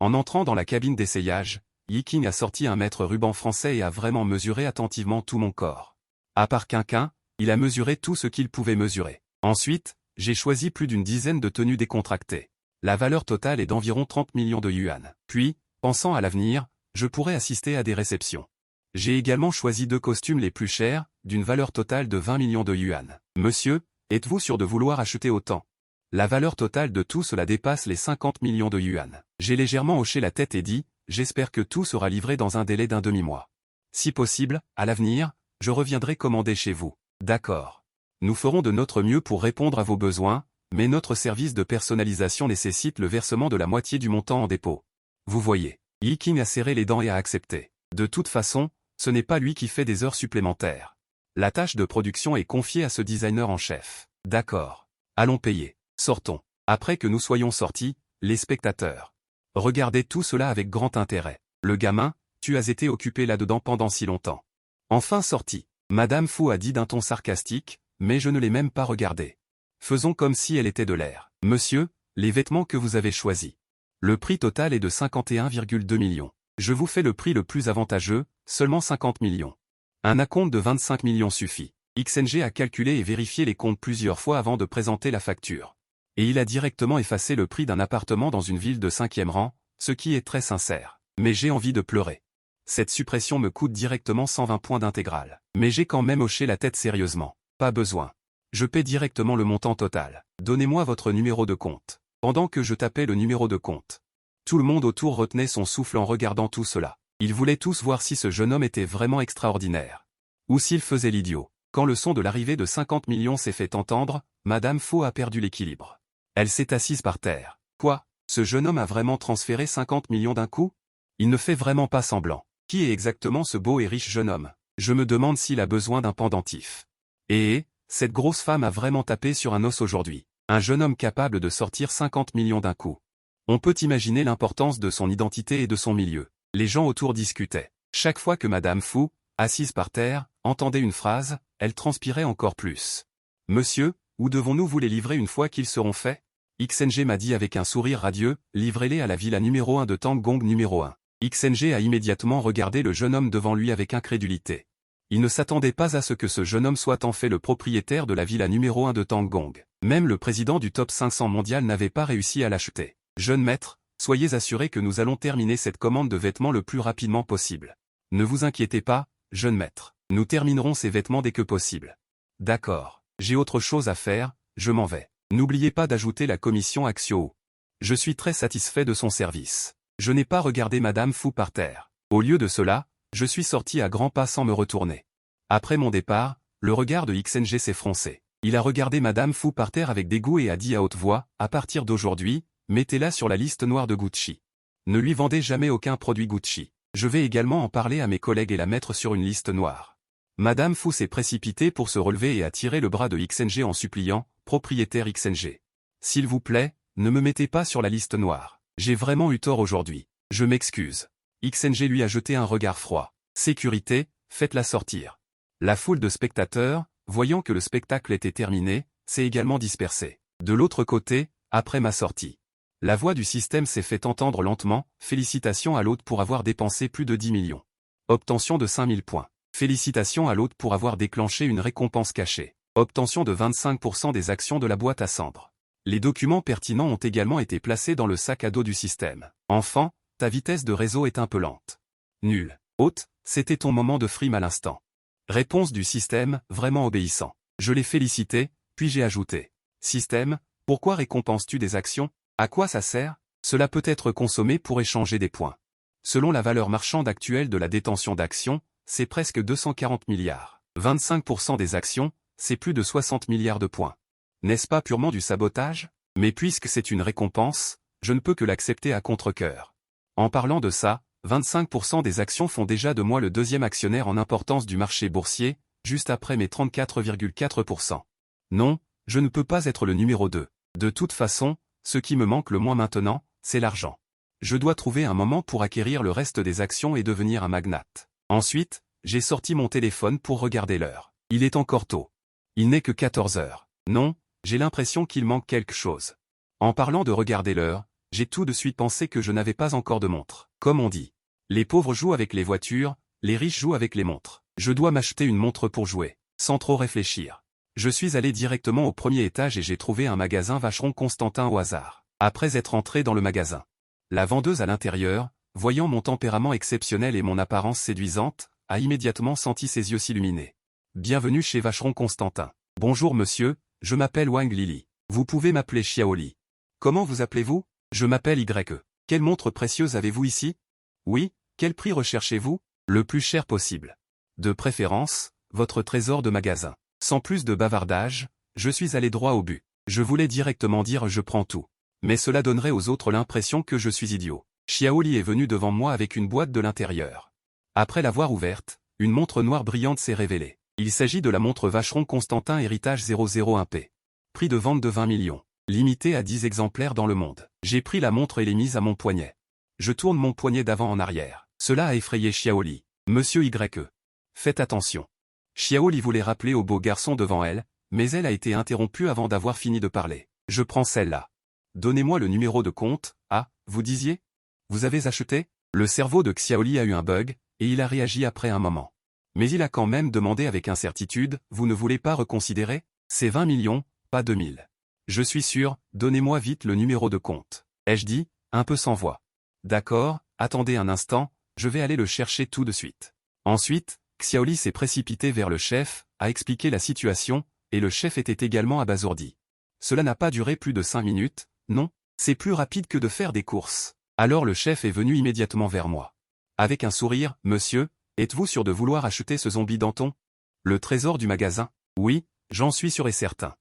En entrant dans la cabine d'essayage, Yi Qing a sorti un mètre ruban français et a vraiment mesuré attentivement tout mon corps. À part quinquin, il a mesuré tout ce qu'il pouvait mesurer. Ensuite, j'ai choisi plus d'une dizaine de tenues décontractées. La valeur totale est d'environ 30 millions de yuan. Puis, pensant à l'avenir, je pourrais assister à des réceptions. J'ai également choisi 2 costumes les plus chers, d'une valeur totale de 20 millions de yuan. Monsieur, êtes-vous sûr de vouloir acheter autant? La valeur totale de tout cela dépasse les 50 millions de yuan. J'ai légèrement hoché la tête et dit, j'espère que tout sera livré dans un délai d'1 demi-mois. Si possible, à l'avenir, je reviendrai commander chez vous. D'accord. Nous ferons de notre mieux pour répondre à vos besoins, mais notre service de personnalisation nécessite le versement de la moitié du montant en dépôt. Vous voyez, Yi Qing a serré les dents et a accepté. De toute façon, ce n'est pas lui qui fait des heures supplémentaires. La tâche de production est confiée à ce designer en chef. D'accord. Allons payer. Sortons. Après que nous soyons sortis, les spectateurs regardaient tout cela avec grand intérêt. Le gamin, tu as été occupé là-dedans pendant si longtemps. Enfin sorti. Madame Fu a dit d'un ton sarcastique, mais je ne l'ai même pas regardé. Faisons comme si elle était de l'air. Monsieur, les vêtements que vous avez choisis. Le prix total est de 51,2 millions. Je vous fais le prix le plus avantageux, seulement 50 millions. Un acompte de 25 millions suffit. XNG a calculé et vérifié les comptes plusieurs fois avant de présenter la facture. Et il a directement effacé le prix d'un appartement dans une ville de 5e rang, ce qui est très sincère. Mais j'ai envie de pleurer. Cette suppression me coûte directement 120 points d'intégrale. Mais j'ai quand même hoché la tête sérieusement. Pas besoin. Je paie directement le montant total. Donnez-moi votre numéro de compte. Pendant que je tapais le numéro de compte, tout le monde autour retenait son souffle en regardant tout cela. Ils voulaient tous voir si ce jeune homme était vraiment extraordinaire. Ou s'il faisait l'idiot. Quand le son de l'arrivée de 50 millions s'est fait entendre, Madame Faux a perdu l'équilibre. Elle s'est assise par terre. Quoi? Ce jeune homme a vraiment transféré 50 millions d'un coup? Il ne fait vraiment pas semblant. Qui est exactement ce beau et riche jeune homme? Je me demande s'il a besoin d'un pendentif. Cette grosse femme a vraiment tapé sur un os aujourd'hui. Un jeune homme capable de sortir 50 millions d'un coup. On peut imaginer l'importance de son identité et de son milieu. Les gens autour discutaient. Chaque fois que Madame Fu, assise par terre, entendait une phrase, elle transpirait encore plus. « Monsieur, où devons-nous vous les livrer une fois qu'ils seront faits ?» XNG m'a dit avec un sourire radieux, « Livrez-les à la villa numéro 1 de Tanggong numéro 1. » XNG a immédiatement regardé le jeune homme devant lui avec incrédulité. Il ne s'attendait pas à ce que ce jeune homme soit en fait le propriétaire de la villa numéro 1 de Tanggong. Même le président du top 500 mondial n'avait pas réussi à l'acheter. Jeune maître, soyez assuré que nous allons terminer cette commande de vêtements le plus rapidement possible. Ne vous inquiétez pas, jeune maître. Nous terminerons ces vêtements dès que possible. D'accord. J'ai autre chose à faire, je m'en vais. N'oubliez pas d'ajouter la commission à Xiao. Je suis très satisfait de son service. Je n'ai pas regardé Madame Fu par terre. Au lieu de cela, je suis sorti à grands pas sans me retourner. Après mon départ, le regard de XNG s'est froncé. Il a regardé Madame Fu par terre avec dégoût et a dit à haute voix, à partir d'aujourd'hui, mettez-la sur la liste noire de Gucci. Ne lui vendez jamais aucun produit Gucci. Je vais également en parler à mes collègues et la mettre sur une liste noire. Madame Fu s'est précipitée pour se relever et a tiré le bras de XNG en suppliant, propriétaire XNG. S'il vous plaît, ne me mettez pas sur la liste noire. J'ai vraiment eu tort aujourd'hui. Je m'excuse. XNG lui a jeté un regard froid. Sécurité, faites-la sortir. La foule de spectateurs, voyant que le spectacle était terminé, s'est également dispersée. De l'autre côté, après ma sortie, la voix du système s'est fait entendre lentement. Félicitations à l'hôte pour avoir dépensé plus de 10 millions. Obtention de 5000 points. Félicitations à l'hôte pour avoir déclenché une récompense cachée. Obtention de 25% des actions de la boîte à cendres. Les documents pertinents ont également été placés dans le sac à dos du système. Enfant, ta vitesse de réseau est un peu lente. Nul. Hôte, c'était ton moment de frime à l'instant. Réponse du système, vraiment obéissant. Je l'ai félicité, puis j'ai ajouté. Système, pourquoi récompenses-tu des actions? À quoi ça sert? Cela peut être consommé pour échanger des points. Selon la valeur marchande actuelle de la détention d'actions, c'est presque 240 milliards. 25% des actions, c'est plus de 60 milliards de points. N'est-ce pas purement du sabotage? Mais puisque c'est une récompense, je ne peux que l'accepter à contre-cœur. En parlant de ça, 25% des actions font déjà de moi le deuxième actionnaire en importance du marché boursier, juste après mes 34,4%. Non, je ne peux pas être le numéro 2. De toute façon, ce qui me manque le moins maintenant, c'est l'argent. Je dois trouver un moment pour acquérir le reste des actions et devenir un magnate. Ensuite, j'ai sorti mon téléphone pour regarder l'heure. Il est encore tôt. Il n'est que 14 heures. Non, j'ai l'impression qu'il manque quelque chose. En parlant de regarder l'heure, j'ai tout de suite pensé que je n'avais pas encore de montre. Comme on dit, les pauvres jouent avec les voitures, les riches jouent avec les montres. Je dois m'acheter une montre pour jouer, sans trop réfléchir. Je suis allé directement au premier étage et j'ai trouvé un magasin Vacheron Constantin au hasard. Après être entré dans le magasin, la vendeuse à l'intérieur, voyant mon tempérament exceptionnel et mon apparence séduisante, a immédiatement senti ses yeux s'illuminer. Bienvenue chez Vacheron Constantin. Bonjour monsieur, je m'appelle Wang Lili. Vous pouvez m'appeler Xiaoli. Comment vous appelez-vous? Je m'appelle YE. Quelle montre précieuse avez-vous ici? Oui, quel prix recherchez-vous? Le plus cher possible. De préférence, votre trésor de magasin. Sans plus de bavardage, je suis allé droit au but. Je voulais directement dire je prends tout. Mais cela donnerait aux autres l'impression que je suis idiot. Xiaoli est venu devant moi avec une boîte de l'intérieur. Après l'avoir ouverte, une montre noire brillante s'est révélée. Il s'agit de la montre Vacheron Constantin Héritage 001P. Prix de vente de 20 millions. Limité à 10 exemplaires dans le monde. J'ai pris la montre et l'ai mise à mon poignet. Je tourne mon poignet d'avant en arrière. Cela a effrayé Xiaoli. Monsieur YE. Faites attention. Xiaoli voulait rappeler au beau garçon devant elle, mais elle a été interrompue avant d'avoir fini de parler. Je prends celle-là. Donnez-moi le numéro de compte. Ah, vous disiez? Vous avez acheté? Le cerveau de Xiaoli a eu un bug, et il a réagi après un moment. Mais il a quand même demandé avec incertitude, vous ne voulez pas reconsidérer? C'est 20 millions, pas 2000. Je suis sûr, donnez-moi vite le numéro de compte. Ai-je dit, un peu sans voix. D'accord, attendez un instant, je vais aller le chercher tout de suite. Ensuite, Xiaoli s'est précipité vers le chef, a expliqué la situation, et le chef était également abasourdi. Cela n'a pas duré plus de 5 minutes, non, c'est plus rapide que de faire des courses. Alors le chef est venu immédiatement vers moi. Avec un sourire, monsieur, êtes-vous sûr de vouloir acheter ce zombie Danton? Le trésor du magasin? Oui, j'en suis sûr et certain.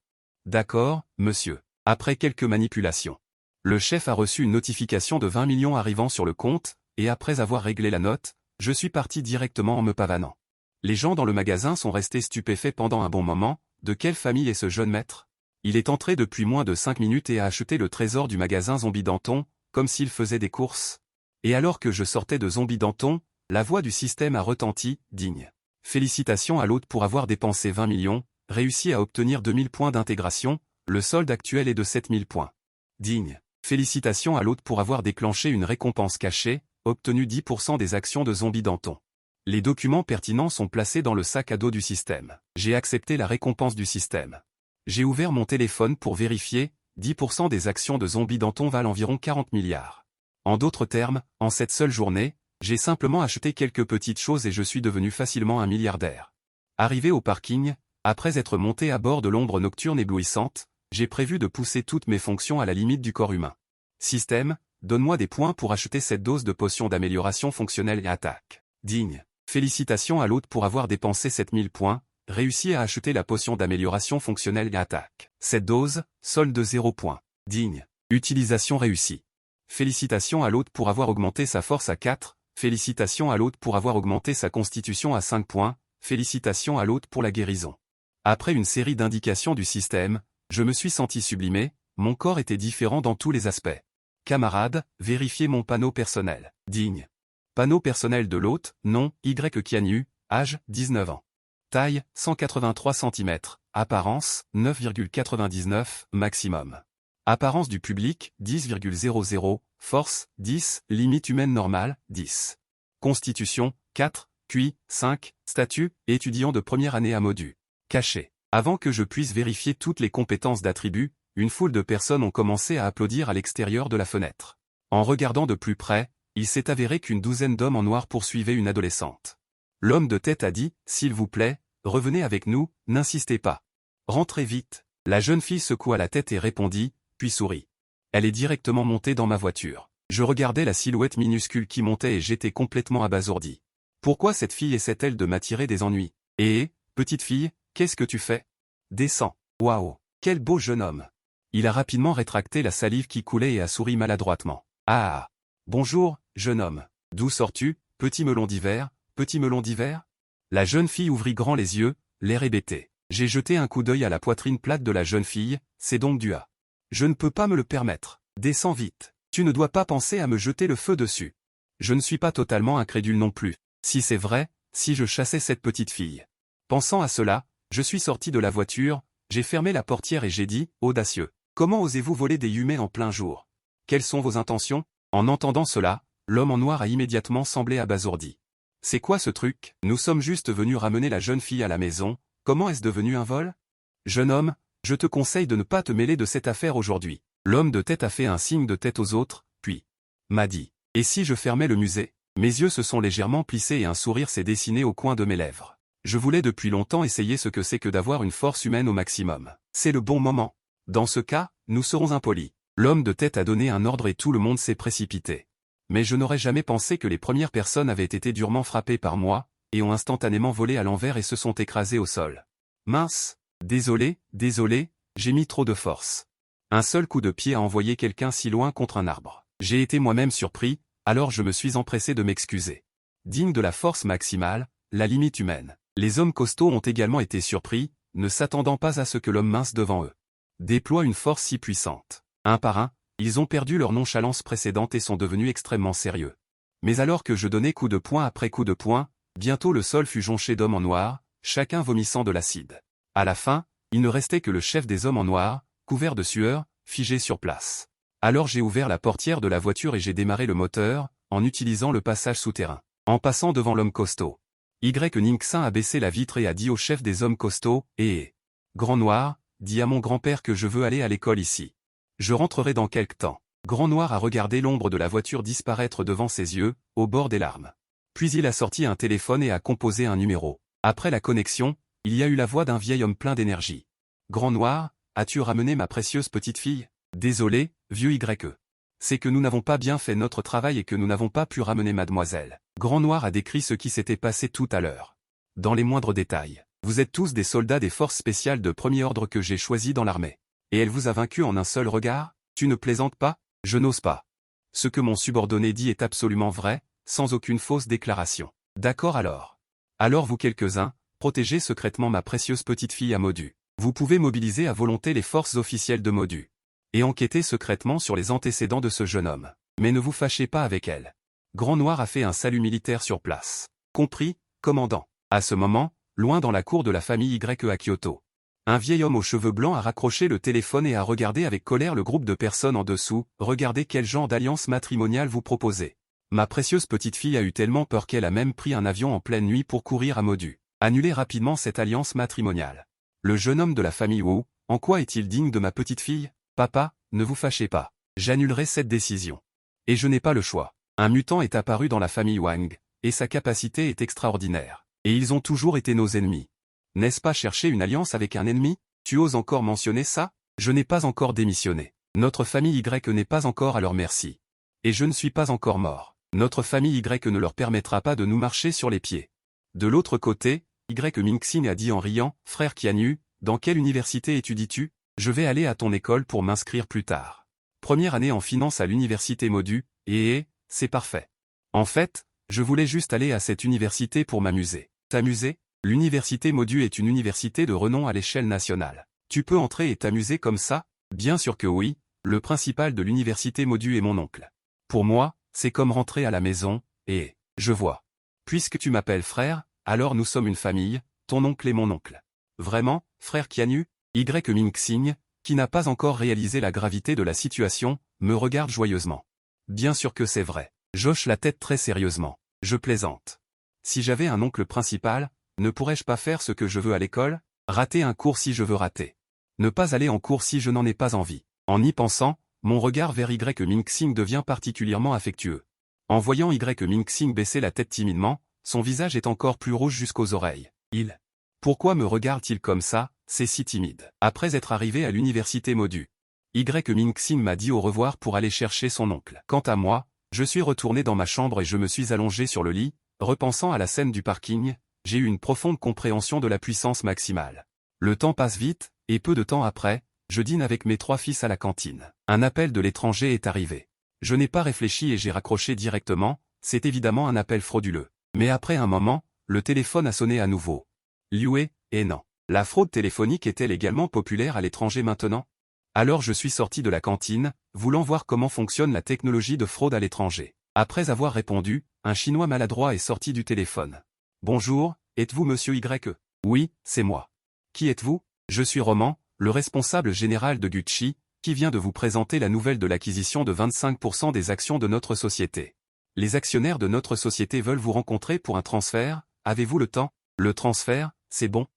D'accord, monsieur. Après quelques manipulations. Le chef a reçu une notification de 20 millions arrivant sur le compte, et après avoir réglé la note, je suis parti directement en me pavanant. Les gens dans le magasin sont restés stupéfaits pendant un bon moment. De quelle famille est ce jeune maître? Il est entré depuis moins de 5 minutes et a acheté le trésor du magasin Zombie Danton, comme s'il faisait des courses. Et alors que je sortais de Zombie Danton, la voix du système a retenti, digne. Félicitations à l'hôte pour avoir dépensé 20 millions, réussi à obtenir 2000 points d'intégration, le solde actuel est de 7000 points. Digne. Félicitations à l'hôte pour avoir déclenché une récompense cachée, obtenu 10% des actions de Zombie Danton. Les documents pertinents sont placés dans le sac à dos du système. J'ai accepté la récompense du système. J'ai ouvert mon téléphone pour vérifier, 10% des actions de Zombie Danton valent environ 40 milliards. En d'autres termes, en cette seule journée, j'ai simplement acheté quelques petites choses et je suis devenu facilement un milliardaire. Arrivé au parking, après être monté à bord de l'ombre nocturne éblouissante, j'ai prévu de pousser toutes mes fonctions à la limite du corps humain. Système, donne-moi des points pour acheter cette dose de potion d'amélioration fonctionnelle et attaque. Digne. Félicitations à l'hôte pour avoir dépensé 7000 points, réussi à acheter la potion d'amélioration fonctionnelle et attaque. Cette dose, solde de 0 points. Digne. Utilisation réussie. Félicitations à l'hôte pour avoir augmenté sa force à 4, félicitations à l'hôte pour avoir augmenté sa constitution à 5 points, félicitations à l'hôte pour la guérison. Après une série d'indications du système, je me suis senti sublimé, mon corps était différent dans tous les aspects. Camarade, vérifiez mon panneau personnel. Digne. Panneau personnel de l'hôte, nom, Y Kianyu, âge, 19 ans. Taille, 183 cm. Apparence, 9,99, maximum. Apparence du public, 10,00. Force, 10. Limite humaine normale, 10. Constitution, 4. QI, 5. Statut, étudiant de première année à Modu. Caché. Avant que je puisse vérifier toutes les compétences d'attribut, une foule de personnes ont commencé à applaudir à l'extérieur de la fenêtre. En regardant de plus près, il s'est avéré qu'une douzaine d'hommes en noir poursuivaient une adolescente. L'homme de tête a dit, « S'il vous plaît, revenez avec nous, n'insistez pas. Rentrez vite. » La jeune fille secoua la tête et répondit, puis sourit. Elle est directement montée dans ma voiture. Je regardais la silhouette minuscule qui montait et j'étais complètement abasourdi. Pourquoi cette fille essaie-t-elle de m'attirer des ennuis? Eh, petite fille, qu'est-ce que tu fais? Descends. Waouh, quel beau jeune homme. Il a rapidement rétracté la salive qui coulait et a souri maladroitement. Ah. Bonjour, jeune homme. D'où sors-tu, petit melon d'hiver, petit melon d'hiver? La jeune fille ouvrit grand les yeux, l'air hébété. J'ai jeté un coup d'œil à la poitrine plate de la jeune fille, c'est donc du A. Je ne peux pas me le permettre. Descends vite. Tu ne dois pas penser à me jeter le feu dessus. Je ne suis pas totalement incrédule non plus. Si c'est vrai, si je chassais cette petite fille. Pensant à cela, je suis sorti de la voiture, j'ai fermé la portière et j'ai dit, audacieux. Comment osez-vous voler des humains en plein jour? Quelles sont vos intentions? En entendant cela, l'homme en noir a immédiatement semblé abasourdi. C'est quoi ce truc? Nous sommes juste venus ramener la jeune fille à la maison, comment est-ce devenu un vol? Jeune homme, je te conseille de ne pas te mêler de cette affaire aujourd'hui. L'homme de tête a fait un signe de tête aux autres, puis m'a dit. Et si je fermais le musée? Mes yeux se sont légèrement plissés et un sourire s'est dessiné au coin de mes lèvres. Je voulais depuis longtemps essayer ce que c'est que d'avoir une force humaine au maximum. C'est le bon moment. Dans ce cas, nous serons impolis. L'homme de tête a donné un ordre et tout le monde s'est précipité. Mais je n'aurais jamais pensé que les premières personnes avaient été durement frappées par moi, et ont instantanément volé à l'envers et se sont écrasées au sol. Mince. Désolé, j'ai mis trop de force. Un seul coup de pied a envoyé quelqu'un si loin contre un arbre. J'ai été moi-même surpris, alors je me suis empressé de m'excuser. Digne de la force maximale, la limite humaine. Les hommes costauds ont également été surpris, ne s'attendant pas à ce que l'homme mince devant eux déploie une force si puissante. Un par un, ils ont perdu leur nonchalance précédente et sont devenus extrêmement sérieux. Mais alors que je donnais coup de poing après coup de poing, bientôt le sol fut jonché d'hommes en noir, chacun vomissant de l'acide. À la fin, il ne restait que le chef des hommes en noir, couvert de sueur, figé sur place. Alors j'ai ouvert la portière de la voiture et j'ai démarré le moteur, en utilisant le passage souterrain. En passant devant l'homme costaud. Ningxin a baissé la vitre et a dit au chef des hommes costauds, « Grand Noir, dis à mon grand-père que je veux aller à l'école ici. Je rentrerai dans quelque temps. » Grand Noir a regardé l'ombre de la voiture disparaître devant ses yeux, au bord des larmes. Puis il a sorti un téléphone et a composé un numéro. Après la connexion, il y a eu la voix d'un vieil homme plein d'énergie. « Grand Noir, as-tu ramené ma précieuse petite fille? Désolé, vieux YE. C'est que nous n'avons pas bien fait notre travail et que nous n'avons pas pu ramener mademoiselle. » Grand Noir a décrit ce qui s'était passé tout à l'heure. Dans les moindres détails. Vous êtes tous des soldats des forces spéciales de premier ordre que j'ai choisis dans l'armée. Et elle vous a vaincu en un seul regard? Tu ne plaisantes pas? Je n'ose pas. Ce que mon subordonné dit est absolument vrai, sans aucune fausse déclaration. D'accord alors. Alors vous quelques-uns, protégez secrètement ma précieuse petite fille à Modu. Vous pouvez mobiliser à volonté les forces officielles de Modu. Et enquêter secrètement sur les antécédents de ce jeune homme. Mais ne vous fâchez pas avec elle. Grand Noir a fait un salut militaire sur place. Compris, commandant. À ce moment, loin dans la cour de la famille YE à Kyoto. Un vieil homme aux cheveux blancs a raccroché le téléphone et a regardé avec colère le groupe de personnes en dessous. Regardez quel genre d'alliance matrimoniale vous proposez. Ma précieuse petite fille a eu tellement peur qu'elle a même pris un avion en pleine nuit pour courir à Modu. Annulez rapidement cette alliance matrimoniale. Le jeune homme de la famille Wu, en quoi est-il digne de ma petite fille? Papa, ne vous fâchez pas. J'annulerai cette décision. Et je n'ai pas le choix. Un mutant est apparu dans la famille Wang, et sa capacité est extraordinaire. Et ils ont toujours été nos ennemis. N'est-ce pas chercher une alliance avec un ennemi? Tu oses encore mentionner ça? Je n'ai pas encore démissionné. Notre famille Y n'est pas encore à leur merci. Et je ne suis pas encore mort. Notre famille Y ne leur permettra pas de nous marcher sur les pieds. De l'autre côté, Mingxin a dit en riant, « Frère Kianyu, dans quelle université étudies-tu? Je vais aller à ton école pour m'inscrire plus tard. Première année en finance à l'université Modu, et c'est parfait. En fait, je voulais juste aller à cette université pour m'amuser. » T'amuser? L'université Modu est une université de renom à l'échelle nationale. Tu peux entrer et t'amuser comme ça? Bien sûr que oui, Le principal de l'université Modu est mon oncle. Pour moi, c'est comme rentrer à la maison, et je vois. Puisque tu m'appelles frère, alors nous sommes une famille, ton oncle est mon oncle. Vraiment, frère Qianyu, Mingxing, qui n'a pas encore réalisé la gravité de la situation, me regarde joyeusement. Bien sûr que c'est vrai. J'hoche la tête très sérieusement. Je plaisante. Si j'avais un oncle principal, ne pourrais-je pas faire ce que je veux à l'école? Rater un cours si je veux rater. Ne pas aller en cours si je n'en ai pas envie. En y pensant, mon regard vers Mingxing devient particulièrement affectueux. En voyant Mingxing baisser la tête timidement, son visage est encore plus rouge jusqu'aux oreilles. Pourquoi me regarde-t-il comme ça? C'est si timide. Après être arrivé à l'université Modu, Mingxing m'a dit au revoir pour aller chercher son oncle. Quant à moi, je suis retourné dans ma chambre et je me suis allongé sur le lit, repensant à la scène du parking, j'ai eu une profonde compréhension de la puissance maximale. Le temps passe vite, et peu de temps après, je dîne avec mes 3 fils à la cantine. Un appel de l'étranger est arrivé. Je n'ai pas réfléchi et j'ai raccroché directement, c'est évidemment un appel frauduleux. Mais après un moment, le téléphone a sonné à nouveau. Liu, et non. La fraude téléphonique est-elle également populaire à l'étranger maintenant? Alors je suis sorti de la cantine, voulant voir comment fonctionne la technologie de fraude à l'étranger. Après avoir répondu, un Chinois maladroit est sorti du téléphone. Bonjour, êtes-vous monsieur Y? Oui, c'est moi. Qui êtes-vous? Je suis Roman, le responsable général de Gucci, qui vient de vous présenter la nouvelle de l'acquisition de 25% des actions de notre société. Les actionnaires de notre société veulent vous rencontrer pour un transfert, avez-vous le temps? Le transfert, c'est bon.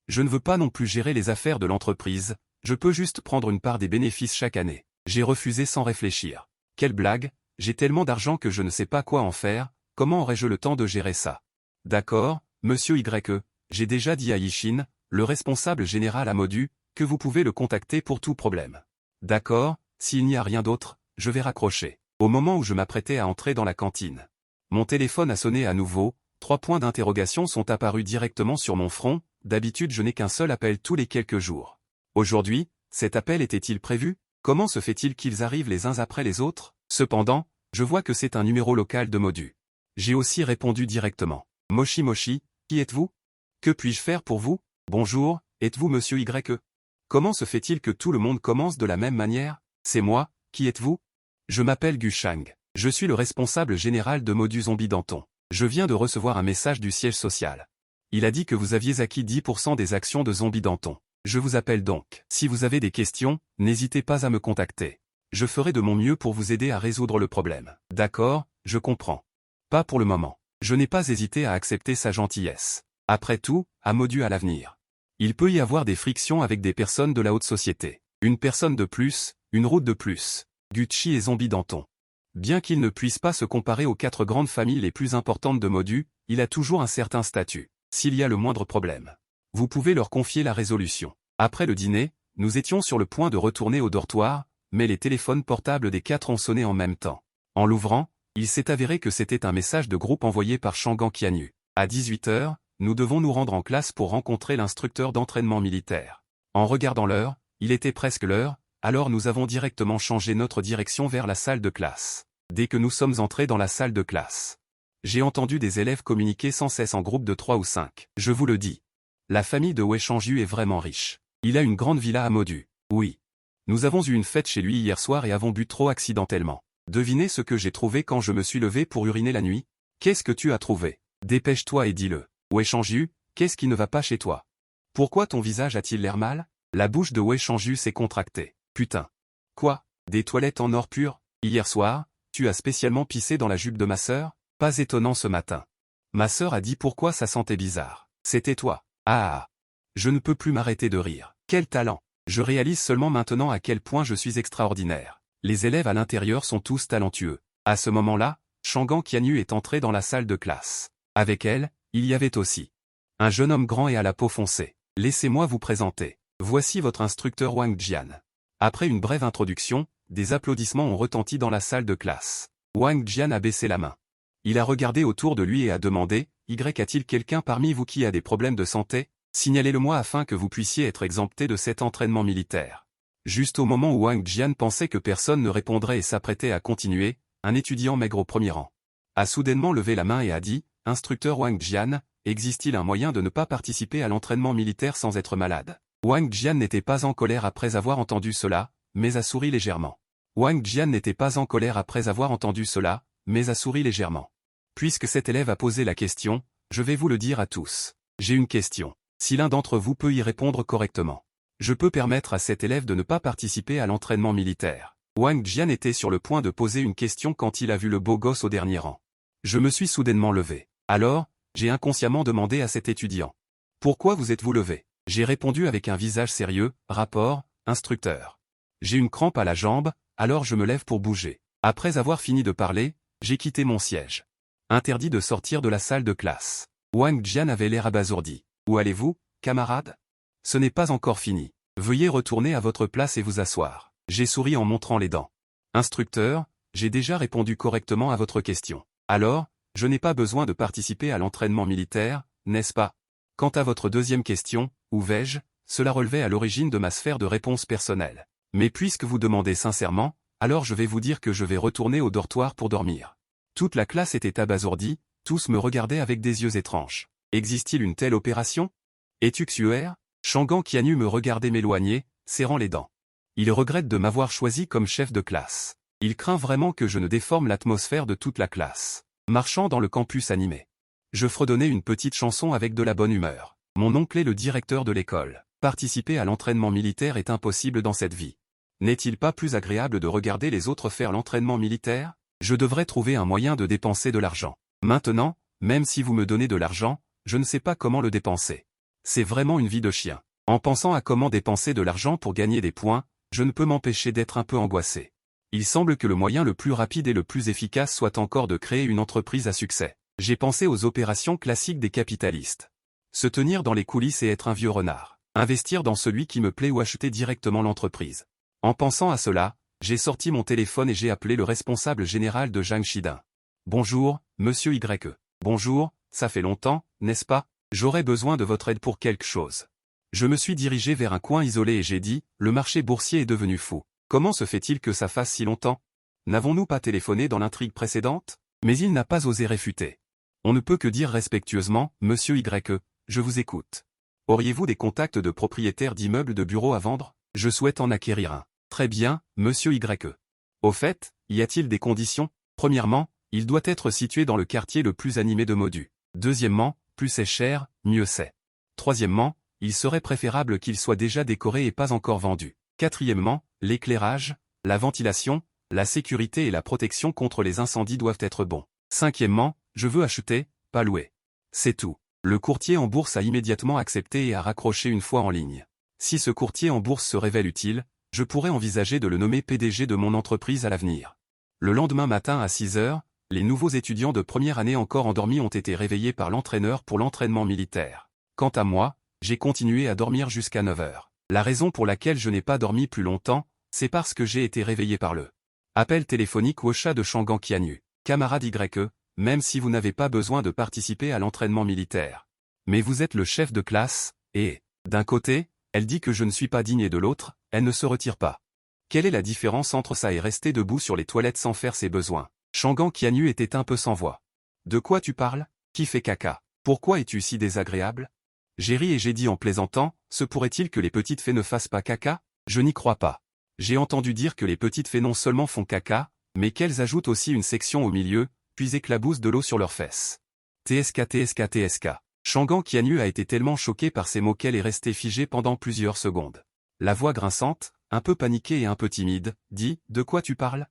Je ne veux pas non plus gérer les affaires de l'entreprise, je peux juste prendre une part des bénéfices chaque année. J'ai refusé sans réfléchir. Quelle blague, j'ai tellement d'argent que je ne sais pas quoi en faire, comment aurais-je le temps de gérer ça? D'accord, monsieur Y, j'ai déjà dit à Yishin, le responsable général à Modu, que vous pouvez le contacter pour tout problème. D'accord, s'il n'y a rien d'autre, je vais raccrocher. Au moment où je m'apprêtais à entrer dans la cantine, mon téléphone a sonné à nouveau, 3 points d'interrogation sont apparus directement sur mon front, d'habitude je n'ai qu'un seul appel tous les quelques jours. Aujourd'hui, cet appel était-il prévu? Comment se fait-il qu'ils arrivent les uns après les autres? Cependant, je vois que c'est un numéro local de Modu. J'ai aussi répondu directement. Moshi Moshi, qui êtes-vous? Que puis-je faire pour vous? Bonjour, êtes-vous monsieur Y? Comment se fait-il que tout le monde commence de la même manière? C'est moi, qui êtes-vous? Je m'appelle Gu Shang. Je suis le responsable général de Modu Zombie Danton. Je viens de recevoir un message du siège social. Il a dit que vous aviez acquis 10% des actions de Zombie Danton. Je vous appelle donc. Si vous avez des questions, n'hésitez pas à me contacter. Je ferai de mon mieux pour vous aider à résoudre le problème. D'accord, je comprends. Pas pour le moment. Je n'ai pas hésité à accepter sa gentillesse. Après tout, à Modu à l'avenir. Il peut y avoir des frictions avec des personnes de la haute société. Une personne de plus, une route de plus. Gucci et Zombie Danton. Bien qu'il ne puisse pas se comparer aux 4 grandes familles les plus importantes de Modu, il a toujours un certain statut. S'il y a le moindre problème, vous pouvez leur confier la résolution. Après le dîner, nous étions sur le point de retourner au dortoir, mais les téléphones portables des 4 ont sonné en même temps. En l'ouvrant, il s'est avéré que c'était un message de groupe envoyé par Shangan Qianyu. À 18 h, nous devons nous rendre en classe pour rencontrer l'instructeur d'entraînement militaire. En regardant l'heure, il était presque l'heure, alors nous avons directement changé notre direction vers la salle de classe. Dès que nous sommes entrés dans la salle de classe, j'ai entendu des élèves communiquer sans cesse en groupe de 3 ou 5. Je vous le dis. La famille de Wei Changju est vraiment riche. Il a une grande villa à Modu. Oui. Nous avons eu une fête chez lui hier soir et avons bu trop accidentellement. Devinez ce que j'ai trouvé quand je me suis levé pour uriner la nuit? Qu'est-ce que tu as trouvé? Dépêche-toi et dis-le. Wei Changju, qu'est-ce qui ne va pas chez toi? Pourquoi ton visage a-t-il l'air mal? La bouche de Wei Changju s'est contractée. Putain. Quoi? Des toilettes en or pur? Hier soir, tu as spécialement pissé dans la jupe de ma sœur? Pas étonnant ce matin. Ma sœur a dit pourquoi ça sentait bizarre. C'était toi. Ah. Je ne peux plus m'arrêter de rire. Quel talent. Je réalise seulement maintenant à quel point je suis extraordinaire. Les élèves à l'intérieur sont tous talentueux. À ce moment-là, Shangan Qianyu est entrée dans la salle de classe. Avec elle, il y avait aussi un jeune homme grand et à la peau foncée. Laissez-moi vous présenter. Voici votre instructeur Wang Jian. Après une brève introduction, des applaudissements ont retenti dans la salle de classe. Wang Jian a baissé la main. Il a regardé autour de lui et a demandé, Y a-t-il quelqu'un parmi vous qui a des problèmes de santé? Signalez-le-moi afin que vous puissiez être exempté de cet entraînement militaire. Juste au moment où Wang Jian pensait que personne ne répondrait et s'apprêtait à continuer, un étudiant maigre au premier rang a soudainement levé la main et a dit, Instructeur Wang Jian, existe-t-il un moyen de ne pas participer à l'entraînement militaire sans être malade? Wang Jian n'était pas en colère après avoir entendu cela, mais a souri légèrement. Wang Jian n'était pas en colère après avoir entendu cela, mais a souri légèrement. Puisque cet élève a posé la question, je vais vous le dire à tous. J'ai une question. Si l'un d'entre vous peut y répondre correctement, je peux permettre à cet élève de ne pas participer à l'entraînement militaire. Wang Jian était sur le point de poser une question quand il a vu le beau gosse au dernier rang. Je me suis soudainement levé. Alors, j'ai inconsciemment demandé à cet étudiant. Pourquoi vous êtes-vous levé? J'ai répondu avec un visage sérieux, rapport, instructeur. J'ai une crampe à la jambe, alors je me lève pour bouger. Après avoir fini de parler, j'ai quitté mon siège. Interdit de sortir de la salle de classe. Wang Jian avait l'air abasourdi. Où allez-vous, camarade? Ce n'est pas encore fini. Veuillez retourner à votre place et vous asseoir. J'ai souri en montrant les dents. Instructeur, j'ai déjà répondu correctement à votre question. Alors, je n'ai pas besoin de participer à l'entraînement militaire, n'est-ce pas? Quant à votre deuxième question, où vais-je? Cela relevait à l'origine de ma sphère de réponse personnelle. Mais puisque vous demandez sincèrement, alors je vais vous dire que je vais retourner au dortoir pour dormir. Toute la classe était abasourdie, tous me regardaient avec des yeux étranges. Existe-t-il une telle opération? Etuxuer? Shangan Qianyu me regardait m'éloigner, serrant les dents. Il regrette de m'avoir choisi comme chef de classe. Il craint vraiment que je ne déforme l'atmosphère de toute la classe. Marchant dans le campus animé, je fredonnais une petite chanson avec de la bonne humeur. Mon oncle est le directeur de l'école. Participer à l'entraînement militaire est impossible dans cette vie. N'est-il pas plus agréable de regarder les autres faire l'entraînement militaire? Je devrais trouver un moyen de dépenser de l'argent. Maintenant, même si vous me donnez de l'argent, je ne sais pas comment le dépenser. C'est vraiment une vie de chien. En pensant à comment dépenser de l'argent pour gagner des points, je ne peux m'empêcher d'être un peu angoissé. Il semble que le moyen le plus rapide et le plus efficace soit encore de créer une entreprise à succès. J'ai pensé aux opérations classiques des capitalistes. Se tenir dans les coulisses et être un vieux renard. Investir dans celui qui me plaît ou acheter directement l'entreprise. En pensant à cela, j'ai sorti mon téléphone et j'ai appelé le responsable général de Zhang Shidin. Bonjour, monsieur Y. Bonjour, ça fait longtemps, n'est-ce pas? J'aurais besoin de votre aide pour quelque chose. Je me suis dirigé vers un coin isolé et j'ai dit, le marché boursier est devenu fou. Comment se fait-il que ça fasse si longtemps? N'avons-nous pas téléphoné dans l'intrigue précédente? Mais il n'a pas osé réfuter. On ne peut que dire respectueusement, monsieur Y, je vous écoute. Auriez-vous des contacts de propriétaires d'immeubles de bureaux à vendre? Je souhaite en acquérir un. Très bien, monsieur Y. Au fait, y a-t-il des conditions? Premièrement, il doit être situé dans le quartier le plus animé de Modu. Deuxièmement, plus c'est cher, mieux c'est. Troisièmement, il serait préférable qu'il soit déjà décoré et pas encore vendu. Quatrièmement, l'éclairage, la ventilation, la sécurité et la protection contre les incendies doivent être bons. Cinquièmement, je veux acheter, pas louer. C'est tout. Le courtier en bourse a immédiatement accepté et a raccroché une fois en ligne. Si ce courtier en bourse se révèle utile, je pourrais envisager de le nommer PDG de mon entreprise à l'avenir. Le lendemain matin à 6 heures, les nouveaux étudiants de première année encore endormis ont été réveillés par l'entraîneur pour l'entraînement militaire. Quant à moi, j'ai continué à dormir jusqu'à 9 heures. La raison pour laquelle je n'ai pas dormi plus longtemps, c'est parce que j'ai été réveillé par le appel téléphonique au chat de Shangan Qianyu. Camarade Y, même si vous n'avez pas besoin de participer à l'entraînement militaire. Mais vous êtes le chef de classe, et, d'un côté, elle dit que je ne suis pas digne et de l'autre, elle ne se retire pas. Quelle est la différence entre ça et rester debout sur les toilettes sans faire ses besoins? Shangan Qianyu était un peu sans voix. De quoi tu parles? Qui fait caca? Pourquoi es-tu si désagréable? J'ai ri et j'ai dit en plaisantant, se pourrait-il que les petites fées ne fassent pas caca? Je n'y crois pas. J'ai entendu dire que les petites fées non seulement font caca, mais qu'elles ajoutent aussi une section au milieu, puis éclaboussent de l'eau sur leurs fesses. TSK. Shangan Qianyu a été tellement choqué par ces mots qu'elle est restée figée pendant plusieurs secondes. La voix grinçante, un peu paniquée et un peu timide, dit, de quoi tu parles?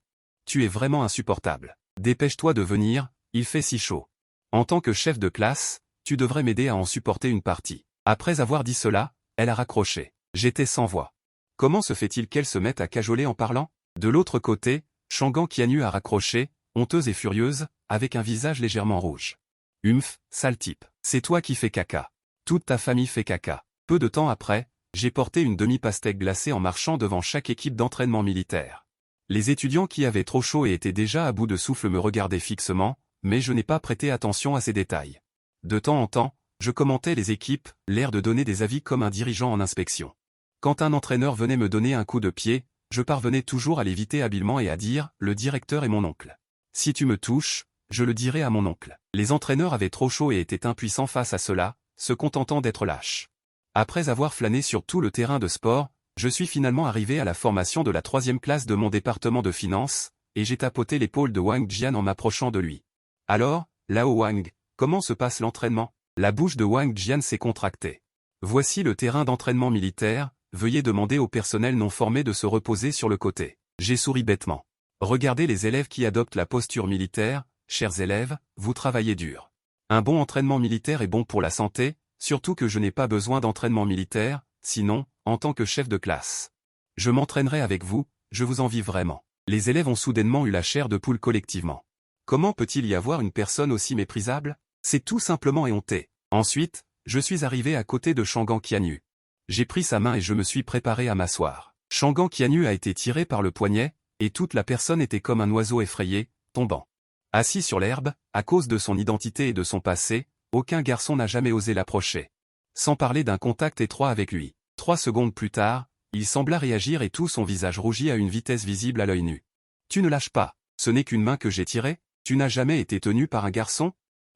Tu es vraiment insupportable. Dépêche-toi de venir, il fait si chaud. En tant que chef de classe, tu devrais m'aider à en supporter une partie. Après avoir dit cela, elle a raccroché. J'étais sans voix. Comment se fait-il qu'elle se mette à cajoler en parlant? De l'autre côté, Shangan Qianyu a raccroché, honteuse et furieuse, avec un visage légèrement rouge. Humph, sale type. C'est toi qui fais caca. Toute ta famille fait caca. Peu de temps après, j'ai porté une demi-pastèque glacée en marchant devant chaque équipe d'entraînement militaire. Les étudiants qui avaient trop chaud et étaient déjà à bout de souffle me regardaient fixement, mais je n'ai pas prêté attention à ces détails. De temps en temps, je commentais les équipes, l'air de donner des avis comme un dirigeant en inspection. Quand un entraîneur venait me donner un coup de pied, je parvenais toujours à l'éviter habilement et à dire « le directeur est mon oncle ». Si tu me touches, je le dirai à mon oncle. Les entraîneurs avaient trop chaud et étaient impuissants face à cela, se contentant d'être lâches. Après avoir flâné sur tout le terrain de sport, Je suis finalement arrivé à la formation de la 3e classe de mon département de finance, et j'ai tapoté l'épaule de Wang Jian en m'approchant de lui. Alors, Lao Wang, comment se passe l'entraînement? La bouche de Wang Jian s'est contractée. Voici le terrain d'entraînement militaire, veuillez demander au personnel non formé de se reposer sur le côté. J'ai souri bêtement. Regardez les élèves qui adoptent la posture militaire, chers élèves, vous travaillez dur. Un bon entraînement militaire est bon pour la santé, surtout que je n'ai pas besoin d'entraînement militaire, sinon, en tant que chef de classe. Je m'entraînerai avec vous, je vous envie vraiment. Les élèves ont soudainement eu la chair de poule collectivement. Comment peut-il y avoir une personne aussi méprisable? C'est tout simplement éhonté. Ensuite, je suis arrivé à côté de Shangan Qianyu. J'ai pris sa main et je me suis préparé à m'asseoir. Shangan Qianyu a été tiré par le poignet, et toute la personne était comme un oiseau effrayé, tombant. Assis sur l'herbe, à cause de son identité et de son passé, aucun garçon n'a jamais osé l'approcher. Sans parler d'un contact étroit avec lui. 3 secondes plus tard, il sembla réagir et tout son visage rougit à une vitesse visible à l'œil nu. Tu ne lâches pas, ce n'est qu'une main que j'ai tirée, tu n'as jamais été tenu par un garçon?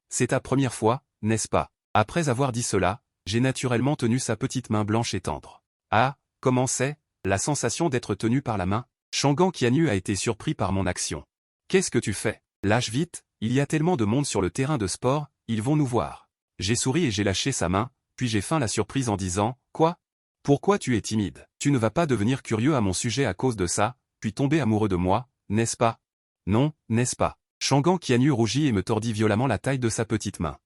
C'est ta première fois, n'est-ce pas? Après avoir dit cela, j'ai naturellement tenu sa petite main blanche et tendre. Ah, comment c'est, la sensation d'être tenu par la main? Shangan Qianyu a été surpris par mon action. Qu'est-ce que tu fais? Lâche vite, il y a tellement de monde sur le terrain de sport, ils vont nous voir. J'ai souri et j'ai lâché sa main, puis j'ai feint la surprise en disant, quoi? Pourquoi tu es timide? Tu ne vas pas devenir curieux à mon sujet à cause de ça, puis tomber amoureux de moi, n'est-ce pas? Non, n'est-ce pas? Shangan Qianyu rougit et me tordit violemment la taille de sa petite main.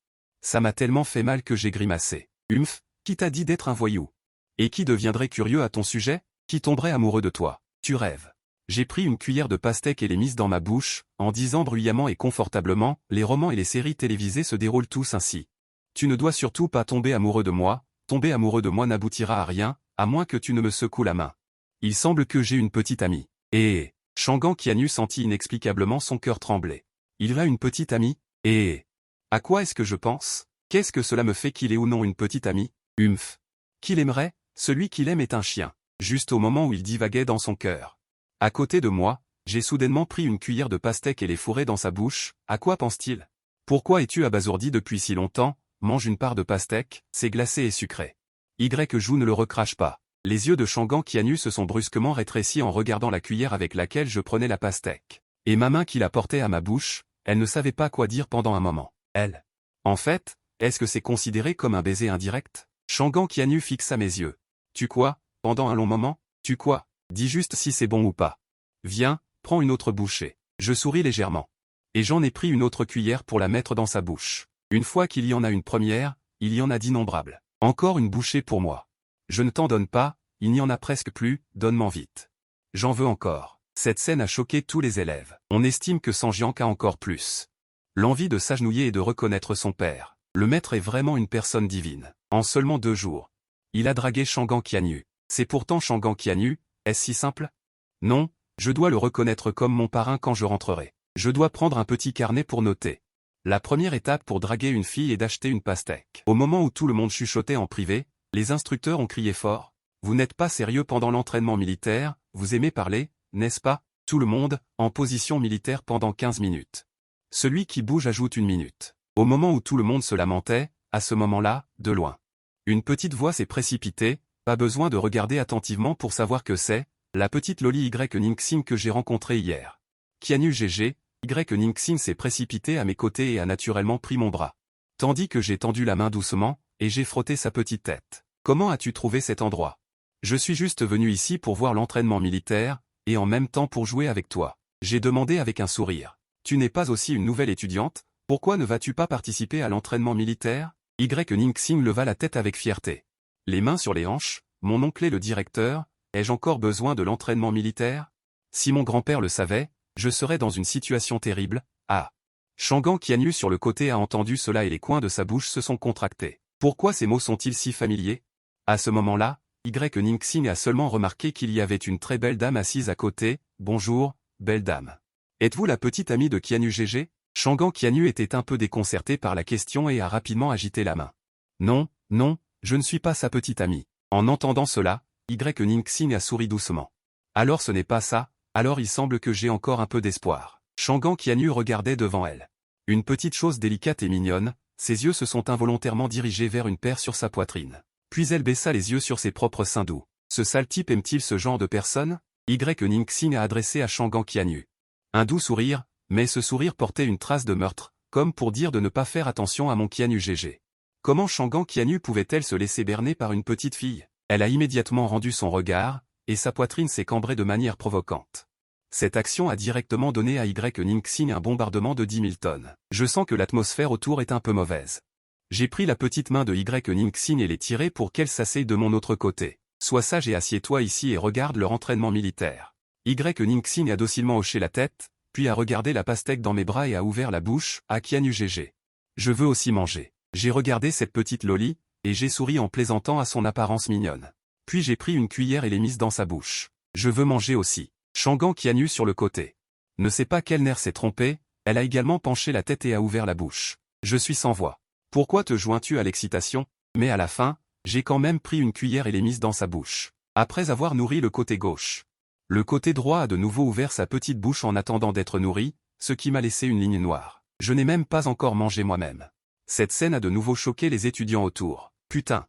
Ça m'a tellement fait mal que j'ai grimacé. Humph, qui t'a dit d'être un voyou? Et qui deviendrait curieux à ton sujet? Qui tomberait amoureux de toi? Tu rêves. J'ai pris une cuillère de pastèque et l'ai mise dans ma bouche, en disant bruyamment et confortablement, les romans et les séries télévisées se déroulent tous ainsi. Tu ne dois surtout pas tomber amoureux de moi, tomber amoureux de moi n'aboutira à rien, à moins que tu ne me secoues la main. Il semble que j'ai une petite amie. Et Shangan Qianyu sentit inexplicablement son cœur trembler. Il a une petite amie? Et à quoi est-ce que je pense? Qu'est-ce que cela me fait qu'il ait ou non une petite amie? Humph. Qui l'aimerait? Celui qu'il aime est un chien. Juste au moment où il divaguait dans son cœur. À côté de moi, j'ai soudainement pris une cuillère de pastèque et l'ai fourrée dans sa bouche. À quoi pense-t-il? Pourquoi es-tu abasourdi depuis si longtemps? Mange une part de pastèque, c'est glacé et sucré. Jou ne le recrache pas. Les yeux de Shangan Qianyu se sont brusquement rétrécis en regardant la cuillère avec laquelle je prenais la pastèque. Et ma main qui la portait à ma bouche, elle ne savait pas quoi dire pendant un moment. Elle. En fait, est-ce que c'est considéré comme un baiser indirect? Shangan Qianyu fixa mes yeux. Tu quoi? Pendant un long moment? Tu quoi? Dis juste si c'est bon ou pas. Viens, prends une autre bouchée. Je souris légèrement. Et j'en ai pris une autre cuillère pour la mettre dans sa bouche. Une fois qu'il y en a une première, il y en a d'innombrables. Encore une bouchée pour moi. Je ne t'en donne pas, il n'y en a presque plus, donne-m'en vite. J'en veux encore. Cette scène a choqué tous les élèves. On estime que Sanjiang a encore plus. L'envie de s'agenouiller et de reconnaître son père. Le maître est vraiment une personne divine. En seulement 2 jours. Il a dragué Shangan Qianyu. C'est pourtant Shangan Qianyu, est-ce si simple? Non, je dois le reconnaître comme mon parrain quand je rentrerai. Je dois prendre un petit carnet pour noter. La première étape pour draguer une fille est d'acheter une pastèque. Au moment où tout le monde chuchotait en privé, les instructeurs ont crié fort. Vous n'êtes pas sérieux pendant l'entraînement militaire, vous aimez parler, n'est-ce pas? Tout le monde, en position militaire pendant 15 minutes. Celui qui bouge ajoute 1 minute. Au moment où tout le monde se lamentait, à ce moment-là, de loin. Une petite voix s'est précipitée, pas besoin de regarder attentivement pour savoir que c'est, la petite Loli Y Ningxing que j'ai rencontrée hier. Qianyu GG, Y Ningxing s'est précipité à mes côtés et a naturellement pris mon bras. Tandis que j'ai tendu la main doucement, et j'ai frotté sa petite tête. Comment as-tu trouvé cet endroit? Je suis juste venu ici pour voir l'entraînement militaire, et en même temps pour jouer avec toi. J'ai demandé avec un sourire. Tu n'es pas aussi une nouvelle étudiante, pourquoi ne vas-tu pas participer à l'entraînement militaire? Y Ningxing leva la tête avec fierté. Les mains sur les hanches, mon oncle est le directeur, ai-je encore besoin de l'entraînement militaire? Si mon grand-père le savait, je serais dans une situation terrible. Ah. Shangan Qianyu sur le côté a entendu cela et les coins de sa bouche se sont contractés. Pourquoi ces mots sont-ils si familiers? À ce moment-là, Y Ningxing a seulement remarqué qu'il y avait une très belle dame assise à côté. Bonjour, belle dame. Êtes-vous la petite amie de Qianyu GG? Shangan Qianyu était un peu déconcerté par la question et a rapidement agité la main. Non, non, je ne suis pas sa petite amie. En entendant cela, Y Ningxing a souri doucement. Alors ce n'est pas ça, alors il semble que j'ai encore un peu d'espoir. Shangan Qianyu regardait devant elle. Une petite chose délicate et mignonne, ses yeux se sont involontairement dirigés vers une paire sur sa poitrine. Puis elle baissa les yeux sur ses propres seins doux. Ce sale type aime-t-il ce genre de personne? Ningxing a adressé à Shangang Qianyu. Un doux sourire, mais ce sourire portait une trace de meurtre, comme pour dire de ne pas faire attention à mon Qianyu GG. Comment Shangang Qianyu pouvait-elle se laisser berner par une petite fille? Elle a immédiatement rendu son regard, et sa poitrine s'est cambrée de manière provocante. Cette action a directement donné à Ningxing un bombardement de 10 000 tonnes. Je sens que l'atmosphère autour est un peu mauvaise. J'ai pris la petite main de Ningxing et l'ai tirée pour qu'elle s'asseye de mon autre côté. Sois sage et assieds-toi ici et regarde leur entraînement militaire. Ningxing a docilement hoché la tête, puis a regardé la pastèque dans mes bras et a ouvert la bouche, à Qianyu GG. Je veux aussi manger. J'ai regardé cette petite loli, et j'ai souri en plaisantant à son apparence mignonne. Puis j'ai pris une cuillère et l'ai mise dans sa bouche. Je veux manger aussi. Shangang Qianyu sur le côté. Ne sait pas quel nerf s'est trompé, elle a également penché la tête et a ouvert la bouche. Je suis sans voix. Pourquoi te joins-tu à l'excitation? Mais à la fin, j'ai quand même pris une cuillère et l'ai mise dans sa bouche. Après avoir nourri le côté gauche. Le côté droit a de nouveau ouvert sa petite bouche en attendant d'être nourri, ce qui m'a laissé une ligne noire. Je n'ai même pas encore mangé moi-même. Cette scène a de nouveau choqué les étudiants autour. Putain!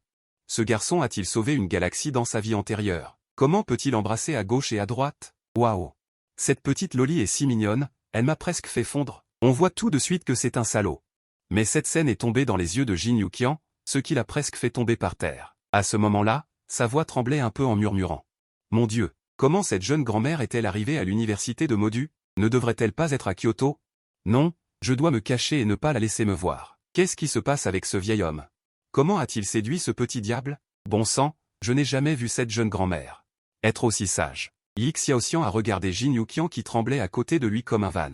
Ce garçon a-t-il sauvé une galaxie dans sa vie antérieure? Comment peut-il embrasser à gauche et à droite? Waouh! Cette petite loli est si mignonne, elle m'a presque fait fondre. On voit tout de suite que c'est un salaud. Mais cette scène est tombée dans les yeux de Jin Yuqian, ce qui l'a presque fait tomber par terre. À ce moment-là, sa voix tremblait un peu en murmurant. Mon Dieu, comment cette jeune grand-mère est-elle arrivée à l'université de Modu? Ne devrait-elle pas être à Kyoto? Non, je dois me cacher et ne pas la laisser me voir. Qu'est-ce qui se passe avec ce vieil homme? Comment a-t-il séduit ce petit diable? Bon sang, je n'ai jamais vu cette jeune grand-mère être aussi sage. Yi Xiaoxian a regardé Jin Yuqian qui tremblait à côté de lui comme un van.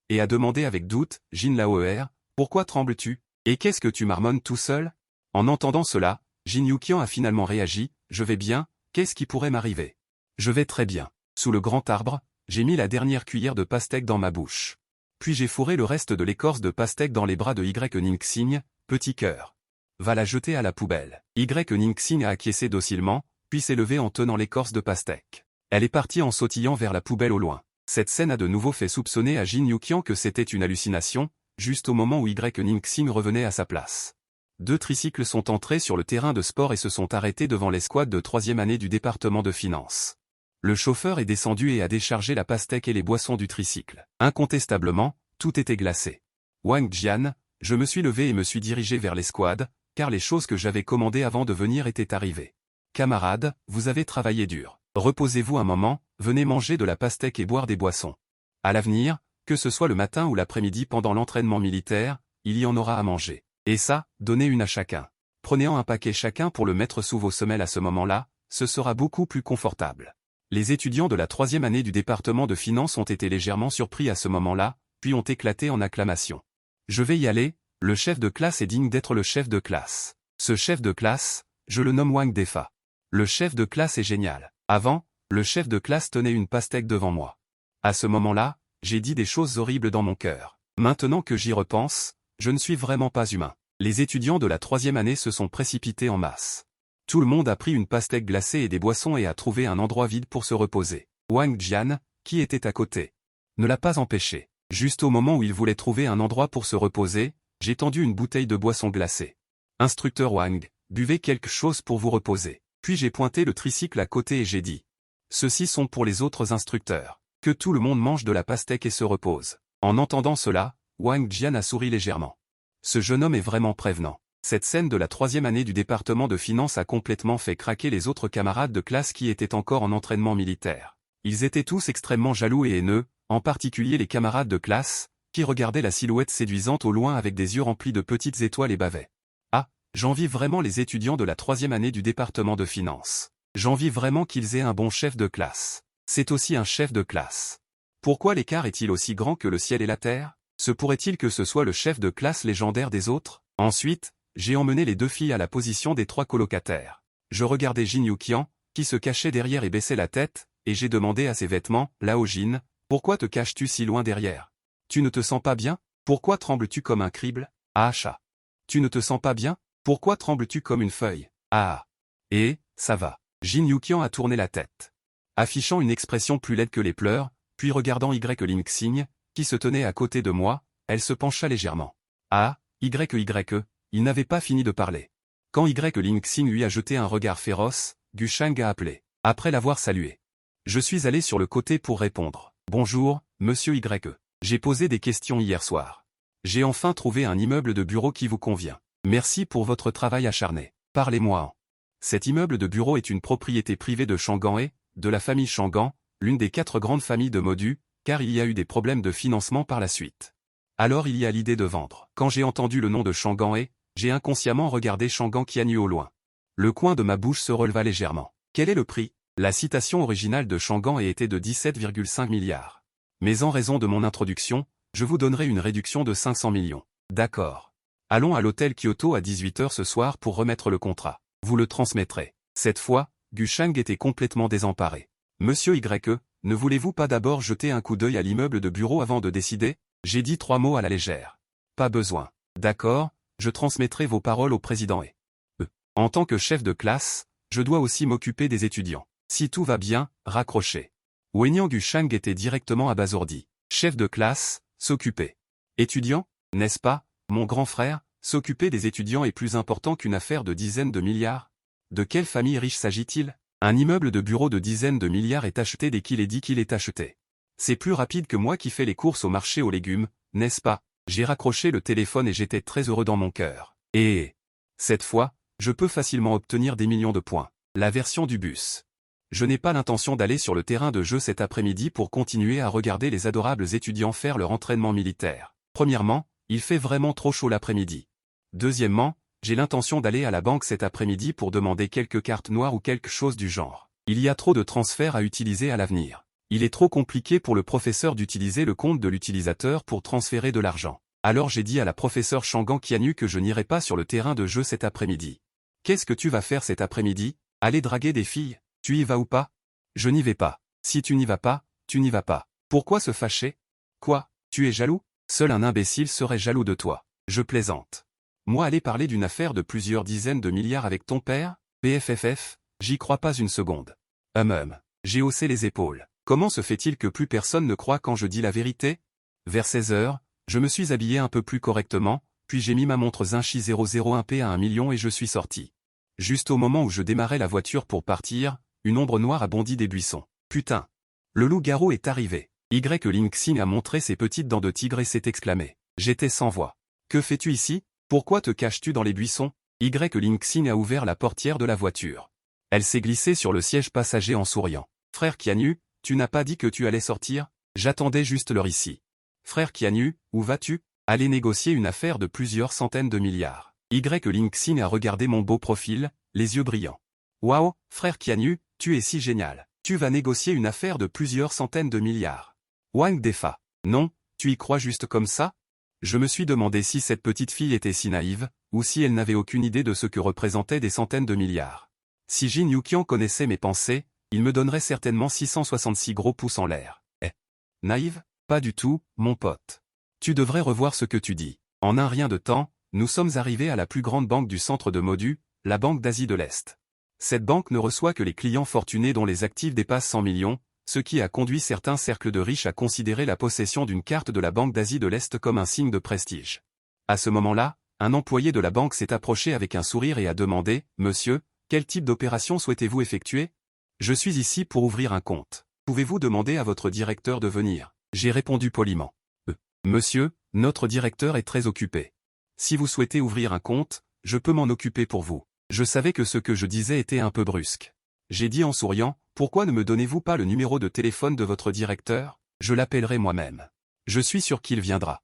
Et a demandé avec doute, Jin Laoer, pourquoi trembles-tu? Et qu'est-ce que tu marmonnes tout seul? En entendant cela, Jin Yuqian a finalement réagi, je vais bien, qu'est-ce qui pourrait m'arriver? Je vais très bien. Sous le grand arbre, j'ai mis la dernière cuillère de pastèque dans ma bouche. Puis j'ai fourré le reste de l'écorce de pastèque dans les bras de Ningxing, petit cœur. Va la jeter à la poubelle. Ningxing a acquiescé docilement, puis s'est levé en tenant l'écorce de pastèque. Elle est partie en sautillant vers la poubelle au loin. Cette scène a de nouveau fait soupçonner à Jin Yuqian que c'était une hallucination, juste au moment où Ningxing revenait à sa place. 2 tricycles sont entrés sur le terrain de sport et se sont arrêtés devant l'escouade de 3e année du département de finances. Le chauffeur est descendu et a déchargé la pastèque et les boissons du tricycle. Incontestablement, tout était glacé. Wang Jian, je me suis levé et me suis dirigé vers l'escouade, car les choses que j'avais commandées avant de venir étaient arrivées. Camarades, vous avez travaillé dur. Reposez-vous un moment, venez manger de la pastèque et boire des boissons. À l'avenir, que ce soit le matin ou l'après-midi pendant l'entraînement militaire, il y en aura à manger. Et ça, donnez une à chacun. Prenez-en un paquet chacun pour le mettre sous vos semelles à ce moment-là, ce sera beaucoup plus confortable. Les étudiants de la 3e année du département de finances ont été légèrement surpris à ce moment-là, puis ont éclaté en acclamations. Je vais y aller, le chef de classe est digne d'être le chef de classe. Ce chef de classe, je le nomme Wang Defa. Le chef de classe est génial. Avant, le chef de classe tenait une pastèque devant moi. À ce moment-là, j'ai dit des choses horribles dans mon cœur. Maintenant que j'y repense, je ne suis vraiment pas humain. Les étudiants de la 3e année se sont précipités en masse. Tout le monde a pris une pastèque glacée et des boissons et a trouvé un endroit vide pour se reposer. Wang Jian, qui était à côté, ne l'a pas empêché. Juste au moment où il voulait trouver un endroit pour se reposer, j'ai tendu une bouteille de boisson glacée. Instructeur Wang, buvez quelque chose pour vous reposer. Puis j'ai pointé le tricycle à côté et j'ai dit. Ceux-ci sont pour les autres instructeurs. Que tout le monde mange de la pastèque et se repose. En entendant cela, Wang Jian a souri légèrement. Ce jeune homme est vraiment prévenant. Cette scène de la 3e année du département de finances a complètement fait craquer les autres camarades de classe qui étaient encore en entraînement militaire. Ils étaient tous extrêmement jaloux et haineux, en particulier les camarades de classe, qui regardaient la silhouette séduisante au loin avec des yeux remplis de petites étoiles et bavaient. Ah, j'envie vraiment les étudiants de la 3e année du département de finances. J'envie vraiment qu'ils aient un bon chef de classe. C'est aussi un chef de classe. Pourquoi l'écart est-il aussi grand que le ciel et la terre? Se pourrait-il que ce soit le chef de classe légendaire des autres? Ensuite, j'ai emmené les 2 filles à la position des 3 colocataires. Je regardais Jin Yuqian, qui se cachait derrière et baissait la tête, et j'ai demandé à ses vêtements, Lao Jin, pourquoi te caches-tu si loin derrière? Tu ne te sens pas bien? Pourquoi trembles-tu comme un crible? Ah chat. Tu ne te sens pas bien? Pourquoi trembles-tu comme une feuille? Ah. Et, ça va. Jin Yuqian a tourné la tête, affichant une expression plus laide que les pleurs, puis regardant Ningxing, qui se tenait à côté de moi, elle se pencha légèrement. Ah, il n'avait pas fini de parler. Quand Ningxing lui a jeté un regard féroce, Gusheng a appelé. Après l'avoir salué, je suis allé sur le côté pour répondre. Bonjour, monsieur Y. J'ai posé des questions hier soir. J'ai enfin trouvé un immeuble de bureau qui vous convient. Merci pour votre travail acharné. Parlez-moi. Cet immeuble de bureau est une propriété privée de Changan et, de la famille Changan, l'une des 4 grandes familles de Modu, car il y a eu des problèmes de financement par la suite. Alors il y a l'idée de vendre. Quand j'ai entendu le nom de Changan et, j'ai inconsciemment regardé Changan Kianyu au loin. Le coin de ma bouche se releva légèrement. Quel est le prix? La citation originale de Changan était de 17,5 milliards. Mais en raison de mon introduction, je vous donnerai une réduction de 500 millions. D'accord. Allons à l'hôtel Kyoto à 18 h ce soir pour remettre le contrat. Vous le transmettrez. Cette fois, Gu Shang était complètement désemparé. Monsieur Y, ne voulez-vous pas d'abord jeter un coup d'œil à l'immeuble de bureau avant de décider? J'ai dit 3 mots à la légère. Pas besoin. D'accord, je transmettrai vos paroles au président et... En tant que chef de classe, je dois aussi m'occuper des étudiants. Si tout va bien, raccrochez. Wenyang Gu Shang était directement abasourdi. Chef de classe, s'occuper. Étudiant, n'est-ce pas, mon grand frère? S'occuper des étudiants est plus important qu'une affaire de dizaines de milliards. De quelle famille riche s'agit-il? Un immeuble de bureau de dizaines de milliards est acheté dès qu'il est dit qu'il est acheté. C'est plus rapide que moi qui fais les courses au marché aux légumes, n'est-ce pas? J'ai raccroché le téléphone et j'étais très heureux dans mon cœur. Et cette fois, je peux facilement obtenir des millions de points. La version du bus. Je n'ai pas l'intention d'aller sur le terrain de jeu cet après-midi pour continuer à regarder les adorables étudiants faire leur entraînement militaire. Premièrement, il fait vraiment trop chaud l'après-midi. Deuxièmement, j'ai l'intention d'aller à la banque cet après-midi pour demander quelques cartes noires ou quelque chose du genre. Il y a trop de transferts à utiliser à l'avenir. Il est trop compliqué pour le professeur d'utiliser le compte de l'utilisateur pour transférer de l'argent. Alors j'ai dit à la professeure Changan Kianyu que je n'irai pas sur le terrain de jeu cet après-midi. Qu'est-ce que tu vas faire cet après-midi? Aller draguer des filles? Tu y vas ou pas? Je n'y vais pas. Si tu n'y vas pas, tu n'y vas pas. Pourquoi se fâcher? Quoi? Tu es jaloux? Seul un imbécile serait jaloux de toi. Je plaisante. Moi aller parler d'une affaire de plusieurs dizaines de milliards avec ton père? PFFF, j'y crois pas une seconde. J'ai haussé les épaules. Comment se fait-il que plus personne ne croit quand je dis la vérité? Vers 16 h, je me suis habillé un peu plus correctement, puis j'ai mis ma montre Zinchi 001P à 1 million et je suis sorti. Juste au moment où je démarrais la voiture pour partir, une ombre noire a bondi des buissons. Putain! Le loup-garou est arrivé. Lingxing a montré ses petites dents de tigre et s'est exclamé. J'étais sans voix. Que fais-tu ici? Pourquoi te caches-tu dans les buissons? Lingxing a ouvert la portière de la voiture. Elle s'est glissée sur le siège passager en souriant. Frère Kianyu, tu n'as pas dit que tu allais sortir? J'attendais juste l'heure ici. Frère Kianyu, où vas-tu? Aller négocier une affaire de plusieurs centaines de milliards. Lingxing a regardé mon beau profil, les yeux brillants. Waouh, frère Kianyu, tu es si génial. Tu vas négocier une affaire de plusieurs centaines de milliards. Wang Defa. Non, tu y crois juste comme ça? Je me suis demandé si cette petite fille était si naïve, ou si elle n'avait aucune idée de ce que représentaient des centaines de milliards. Si Jin Yuqian connaissait mes pensées, il me donnerait certainement 666 gros pouces en l'air. Naïve? Pas du tout, mon pote. Tu devrais revoir ce que tu dis. En un rien de temps, nous sommes arrivés à la plus grande banque du centre de Modu, la Banque d'Asie de l'Est. Cette banque ne reçoit que les clients fortunés dont les actifs dépassent 100 millions, ce qui a conduit certains cercles de riches à considérer la possession d'une carte de la Banque d'Asie de l'Est comme un signe de prestige. À ce moment-là, un employé de la banque s'est approché avec un sourire et a demandé « Monsieur, quel type d'opération souhaitez-vous effectuer? Je suis ici pour ouvrir un compte. Pouvez-vous demander à votre directeur de venir ?» J'ai répondu poliment. Monsieur, notre directeur est très occupé. Si vous souhaitez ouvrir un compte, je peux m'en occuper pour vous. Je savais que ce que je disais était un peu brusque. J'ai dit en souriant, pourquoi ne me donnez-vous pas le numéro de téléphone de votre directeur? Je l'appellerai moi-même. Je suis sûr qu'il viendra.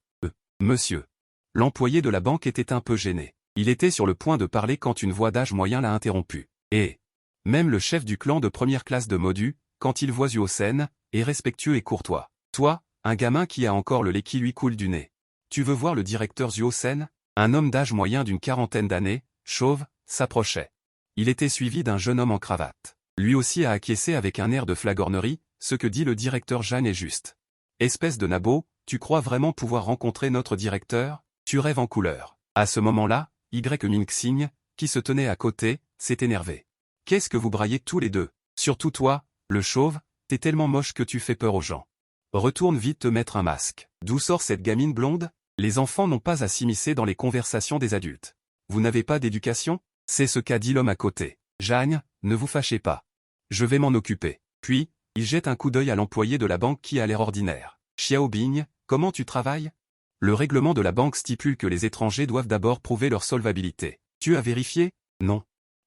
Monsieur. L'employé de la banque était un peu gêné. Il était sur le point de parler quand une voix d'âge moyen l'a interrompu. Et même le chef du clan de première classe de Modu, quand il voit Zuo-sen, est respectueux et courtois. Toi, un gamin qui a encore le lait qui lui coule du nez. Tu veux voir le directeur Zuo-sen? Un homme d'âge moyen d'une quarantaine d'années, chauve, s'approchait. Il était suivi d'un jeune homme en cravate. Lui aussi a acquiescé avec un air de flagornerie, ce que dit le directeur Jeanne est juste. Espèce de nabo, tu crois vraiment pouvoir rencontrer notre directeur? Tu rêves en couleur. À ce moment-là, Lingxing, qui se tenait à côté, s'est énervé. Qu'est-ce que vous braillez tous les deux? Surtout toi, le chauve, t'es tellement moche que tu fais peur aux gens. Retourne vite te mettre un masque. D'où sort cette gamine blonde? Les enfants n'ont pas à s'immiscer dans les conversations des adultes. Vous n'avez pas d'éducation? C'est ce qu'a dit l'homme à côté. Jeanne, ne vous fâchez pas. Je vais m'en occuper. Puis, il jette un coup d'œil à l'employé de la banque qui a l'air ordinaire. Xiaobing, comment tu travailles? Le règlement de la banque stipule que les étrangers doivent d'abord prouver leur solvabilité. Tu as vérifié? Non.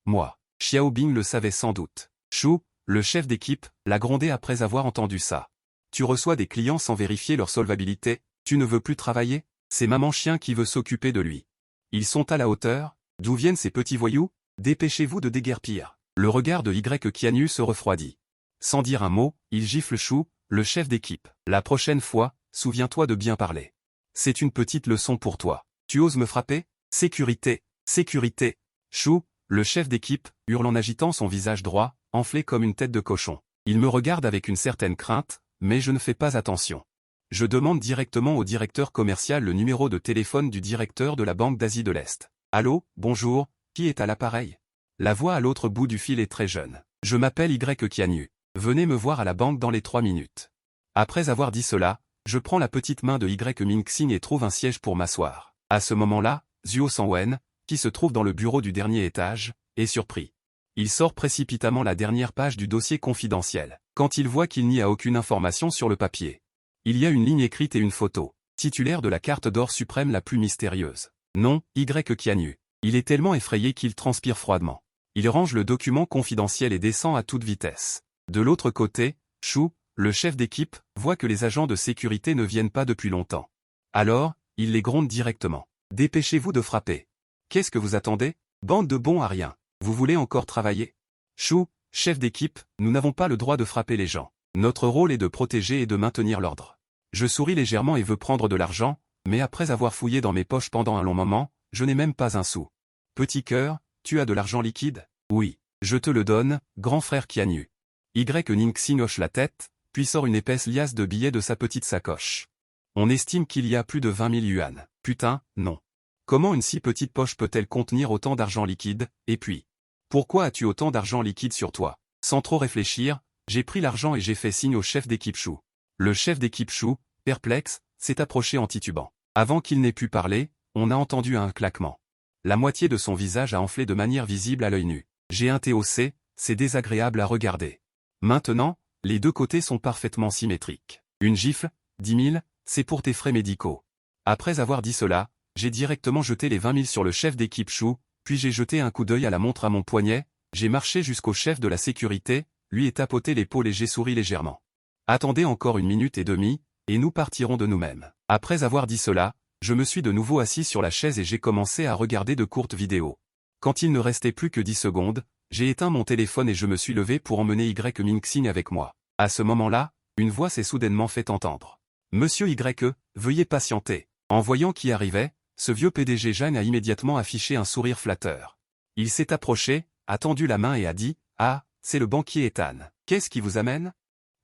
Moi. Xiaobing le savait sans doute. Shu, le chef d'équipe, l'a grondé après avoir entendu ça. Tu reçois des clients sans vérifier leur solvabilité, tu ne veux plus travailler? C'est maman chien qui veut s'occuper de lui. Ils sont à la hauteur? D'où viennent ces petits voyous? Dépêchez-vous de déguerpir. Le regard de Y Qianyu se refroidit. Sans dire un mot, il gifle Shu, le chef d'équipe. La prochaine fois, souviens-toi de bien parler. C'est une petite leçon pour toi. Tu oses me frapper? Sécurité, sécurité. Shu, le chef d'équipe, hurle en agitant son visage droit, enflé comme une tête de cochon. Il me regarde avec une certaine crainte, mais je ne fais pas attention. Je demande directement au directeur commercial le numéro de téléphone du directeur de la Banque d'Asie de l'Est. Allô, bonjour, qui est à l'appareil? La voix à l'autre bout du fil est très jeune. Je m'appelle Y Qianyu. Venez me voir à la banque dans les 3 minutes. Après avoir dit cela, je prends la petite main de Y Mingxing et trouve un siège pour m'asseoir. À ce moment-là, Zhuo Sanwen, qui se trouve dans le bureau du dernier étage, est surpris. Il sort précipitamment la dernière page du dossier confidentiel, quand il voit qu'il n'y a aucune information sur le papier. Il y a une ligne écrite et une photo, titulaire de la carte d'or suprême la plus mystérieuse. Non, Y Qianyu. Il est tellement effrayé qu'il transpire froidement. Il range le document confidentiel et descend à toute vitesse. De l'autre côté, Shu, le chef d'équipe, voit que les agents de sécurité ne viennent pas depuis longtemps. Alors, il les gronde directement. Dépêchez-vous de frapper. Qu'est-ce que vous attendez? Bande de bons à rien. Vous voulez encore travailler? Shu, chef d'équipe, nous n'avons pas le droit de frapper les gens. Notre rôle est de protéger et de maintenir l'ordre. Je souris légèrement et veux prendre de l'argent, mais après avoir fouillé dans mes poches pendant un long moment, je n'ai même pas un sou. Petit cœur, tu as de l'argent liquide? Oui. Je te le donne, grand frère Qianyu. Y Ningxing hoche la tête, puis sort une épaisse liasse de billets de sa petite sacoche. On estime qu'il y a plus de 20 000 yuan. Putain, non. Comment une si petite poche peut-elle contenir autant d'argent liquide? Et puis, pourquoi as-tu autant d'argent liquide sur toi? Sans trop réfléchir, j'ai pris l'argent et j'ai fait signe au chef d'équipe Shu. Le chef d'équipe Shu, perplexe, s'est approché en titubant. Avant qu'il n'ait pu parler, on a entendu un claquement. La moitié de son visage a enflé de manière visible à l'œil nu. J'ai un TOC, c'est désagréable à regarder. Maintenant, les deux côtés sont parfaitement symétriques. Une gifle, 10 000, c'est pour tes frais médicaux. Après avoir dit cela, j'ai directement jeté les 20 000 sur le chef d'équipe Shu, puis j'ai jeté un coup d'œil à la montre à mon poignet, j'ai marché jusqu'au chef de la sécurité, lui ai tapoté l'épaule et j'ai souri légèrement. Attendez encore 1 minute et demie, et nous partirons de nous-mêmes. Après avoir dit cela, je me suis de nouveau assis sur la chaise et j'ai commencé à regarder de courtes vidéos. Quand il ne restait plus que 10 secondes, j'ai éteint mon téléphone et je me suis levé pour emmener Y Mingxing avec moi. À ce moment-là, une voix s'est soudainement fait entendre. Monsieur Y, veuillez patienter. En voyant qui arrivait, ce vieux PDG Jeanne a immédiatement affiché un sourire flatteur. Il s'est approché, a tendu la main et a dit « Ah, c'est le banquier Ethan. Qu'est-ce qui vous amène ?»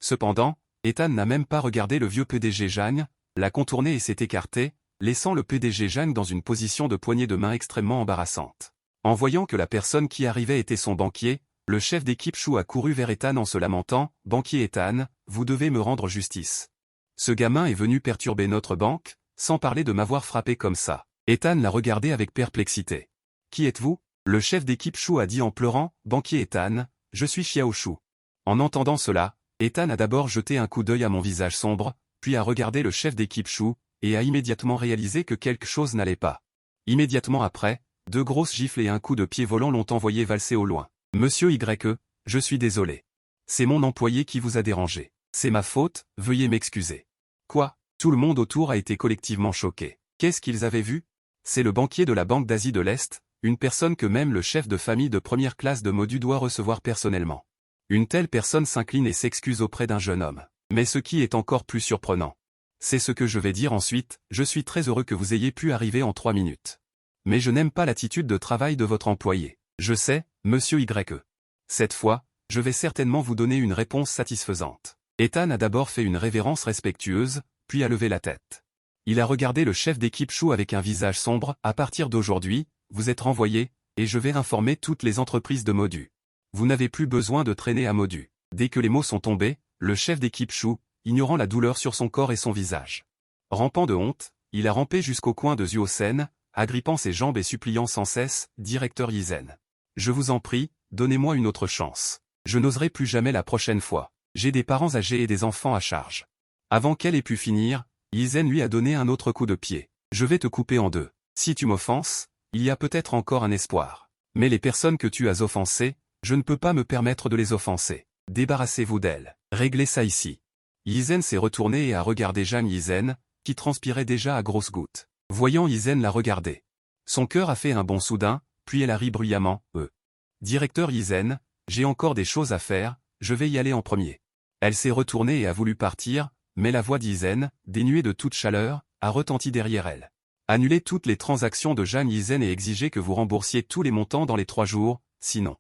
Cependant, Ethan n'a même pas regardé le vieux PDG Jeanne, l'a contourné et s'est écarté, laissant le PDG Jeanne dans une position de poignée de main extrêmement embarrassante. En voyant que la personne qui arrivait était son banquier, le chef d'équipe Shu a couru vers Ethan en se lamentant « Banquier Ethan, vous devez me rendre justice. Ce gamin est venu perturber notre banque, sans parler de m'avoir frappé comme ça. » Ethan l'a regardé avec perplexité. « Qui êtes-vous » Le chef d'équipe Shu a dit en pleurant « Banquier Ethan, je suis Xiao Shu. » En entendant cela, Ethan a d'abord jeté un coup d'œil à mon visage sombre, puis a regardé le chef d'équipe Shu, et a immédiatement réalisé que quelque chose n'allait pas. Immédiatement après, 2 grosses gifles et un coup de pied volant l'ont envoyé valser au loin. « Monsieur Y, je suis désolé. C'est mon employé qui vous a dérangé. C'est ma faute, veuillez m'excuser. » Quoi? Tout le monde autour a été collectivement choqué. Qu'est-ce qu'ils avaient vu? C'est le banquier de la Banque d'Asie de l'Est, une personne que même le chef de famille de première classe de Modu doit recevoir personnellement. Une telle personne s'incline et s'excuse auprès d'un jeune homme. Mais ce qui est encore plus surprenant, c'est ce que je vais dire ensuite, je suis très heureux que vous ayez pu arriver en 3 minutes. Mais je n'aime pas l'attitude de travail de votre employé. Je sais, monsieur Y. Cette fois, je vais certainement vous donner une réponse satisfaisante. Ethan a d'abord fait une révérence respectueuse, puis a levé la tête. Il a regardé le chef d'équipe Shu avec un visage sombre. À partir d'aujourd'hui, vous êtes renvoyé, et je vais informer toutes les entreprises de Modu. Vous n'avez plus besoin de traîner à Modu. Dès que les mots sont tombés, le chef d'équipe Shu, ignorant la douleur sur son corps et son visage. Rampant de honte, il a rampé jusqu'au coin de Zuo-sen, agrippant ses jambes et suppliant sans cesse, « Directeur Yizen. Je vous en prie, donnez-moi une autre chance. Je n'oserai plus jamais la prochaine fois. J'ai des parents âgés et des enfants à charge. Avant qu'elle ait pu finir, Yizen lui a donné un autre coup de pied. Je vais te couper en deux. Si tu m'offenses, il y a peut-être encore un espoir. Mais les personnes que tu as offensées, je ne peux pas me permettre de les offenser. Débarrassez-vous d'elles. Réglez ça ici. Yizen s'est retourné et a regardé Jeanne Yizen, qui transpirait déjà à grosses gouttes. Voyant Yizen la regarder. Son cœur a fait un bond soudain, puis elle a ri bruyamment. Directeur Yizen, j'ai encore des choses à faire, je vais y aller en premier. Elle s'est retournée et a voulu partir, mais la voix d'Yizen, dénuée de toute chaleur, a retenti derrière elle. Annulez toutes les transactions de Jeanne Yizen et exigez que vous remboursiez tous les montants dans les 3 jours, sinon.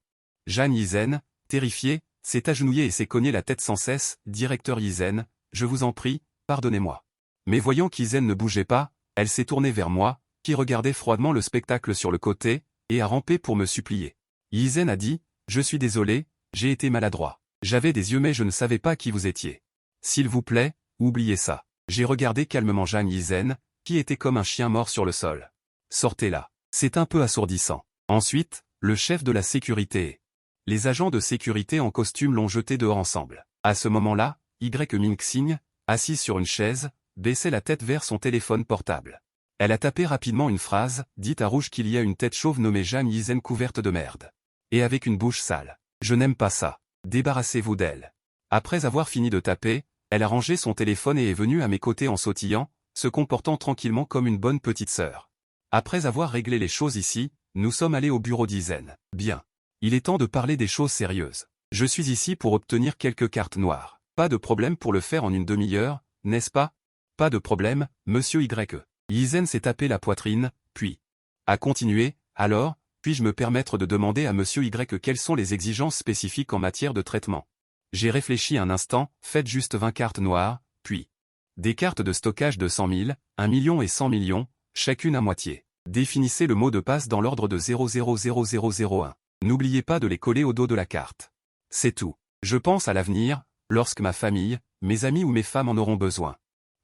Jeanne Yizen, terrifiée, s'est agenouillée et s'est cogné la tête sans cesse. Directeur Yizen, je vous en prie, pardonnez-moi. Mais voyant qu'Yizen ne bougeait pas, elle s'est tournée vers moi, qui regardait froidement le spectacle sur le côté, et a rampé pour me supplier. Yizen a dit, je suis désolé, j'ai été maladroit. J'avais des yeux mais je ne savais pas qui vous étiez. S'il vous plaît, oubliez ça. J'ai regardé calmement Jeanne Yizen, qui était comme un chien mort sur le sol. Sortez là. C'est un peu assourdissant. Ensuite, le chef de la sécurité et les agents de sécurité en costume l'ont jeté dehors ensemble. À ce moment-là, Ming-Xing, assise sur une chaise, baissait la tête vers son téléphone portable. Elle a tapé rapidement une phrase, dit à Rouge qu'il y a une tête chauve nommée Jeanne Yizen couverte de merde. Et avec une bouche sale. Je n'aime pas ça. Débarrassez-vous d'elle. Après avoir fini de taper, elle a rangé son téléphone et est venue à mes côtés en sautillant, se comportant tranquillement comme une bonne petite sœur. Après avoir réglé les choses ici, nous sommes allés au bureau d'Yizen. Bien. Il est temps de parler des choses sérieuses. Je suis ici pour obtenir quelques cartes noires. Pas de problème pour le faire en une demi-heure, n'est-ce pas? Pas de problème, monsieur Y. Yizen s'est tapé la poitrine, puis a continué, alors, puis-je me permettre de demander à monsieur Y quelles sont les exigences spécifiques en matière de traitement? J'ai réfléchi un instant, faites juste 20 cartes noires, puis des cartes de stockage de 100 000, 1 million et 100 millions, chacune à moitié. Définissez le mot de passe dans l'ordre de 000001. N'oubliez pas de les coller au dos de la carte. C'est tout. Je pense à l'avenir, lorsque ma famille, mes amis ou mes femmes en auront besoin.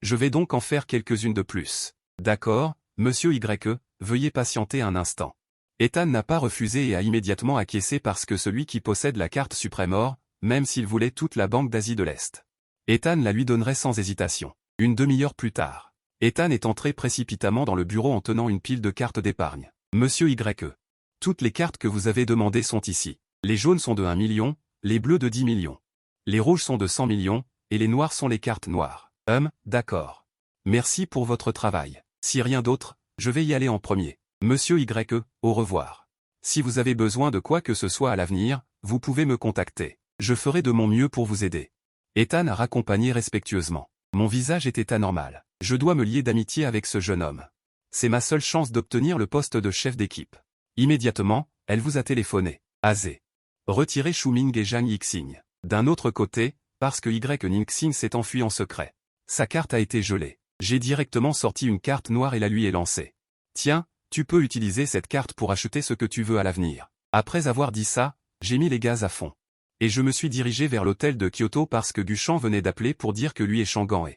Je vais donc en faire quelques-unes de plus. D'accord, monsieur Y, veuillez patienter un instant. Ethan n'a pas refusé et a immédiatement acquiescé parce que celui qui possède la carte suprême or, même s'il voulait toute la banque d'Asie de l'Est. Ethan la lui donnerait sans hésitation. Une demi-heure plus tard. Ethan est entré précipitamment dans le bureau en tenant une pile de cartes d'épargne. Monsieur Y. Toutes les cartes que vous avez demandées sont ici. Les jaunes sont de 1 million, les bleus de 10 millions. Les rouges sont de 100 millions, et les noirs sont les cartes noires. D'accord. Merci pour votre travail. Si rien d'autre, je vais y aller en premier. Monsieur Y, au revoir. Si vous avez besoin de quoi que ce soit à l'avenir, vous pouvez me contacter. Je ferai de mon mieux pour vous aider. Ethan a raccompagné respectueusement. Mon visage était anormal. Je dois me lier d'amitié avec ce jeune homme. C'est ma seule chance d'obtenir le poste de chef d'équipe. Immédiatement, elle vous a téléphoné. Azé. Retirez Shuming et Jeanne Yixing. D'un autre côté, parce que Ningxing s'est enfui en secret. Sa carte a été gelée. J'ai directement sorti une carte noire et la lui ai lancée. Tiens, tu peux utiliser cette carte pour acheter ce que tu veux à l'avenir. Après avoir dit ça, j'ai mis les gaz à fond. Et je me suis dirigé vers l'hôtel de Kyoto parce que Guchan venait d'appeler pour dire que lui et Shangan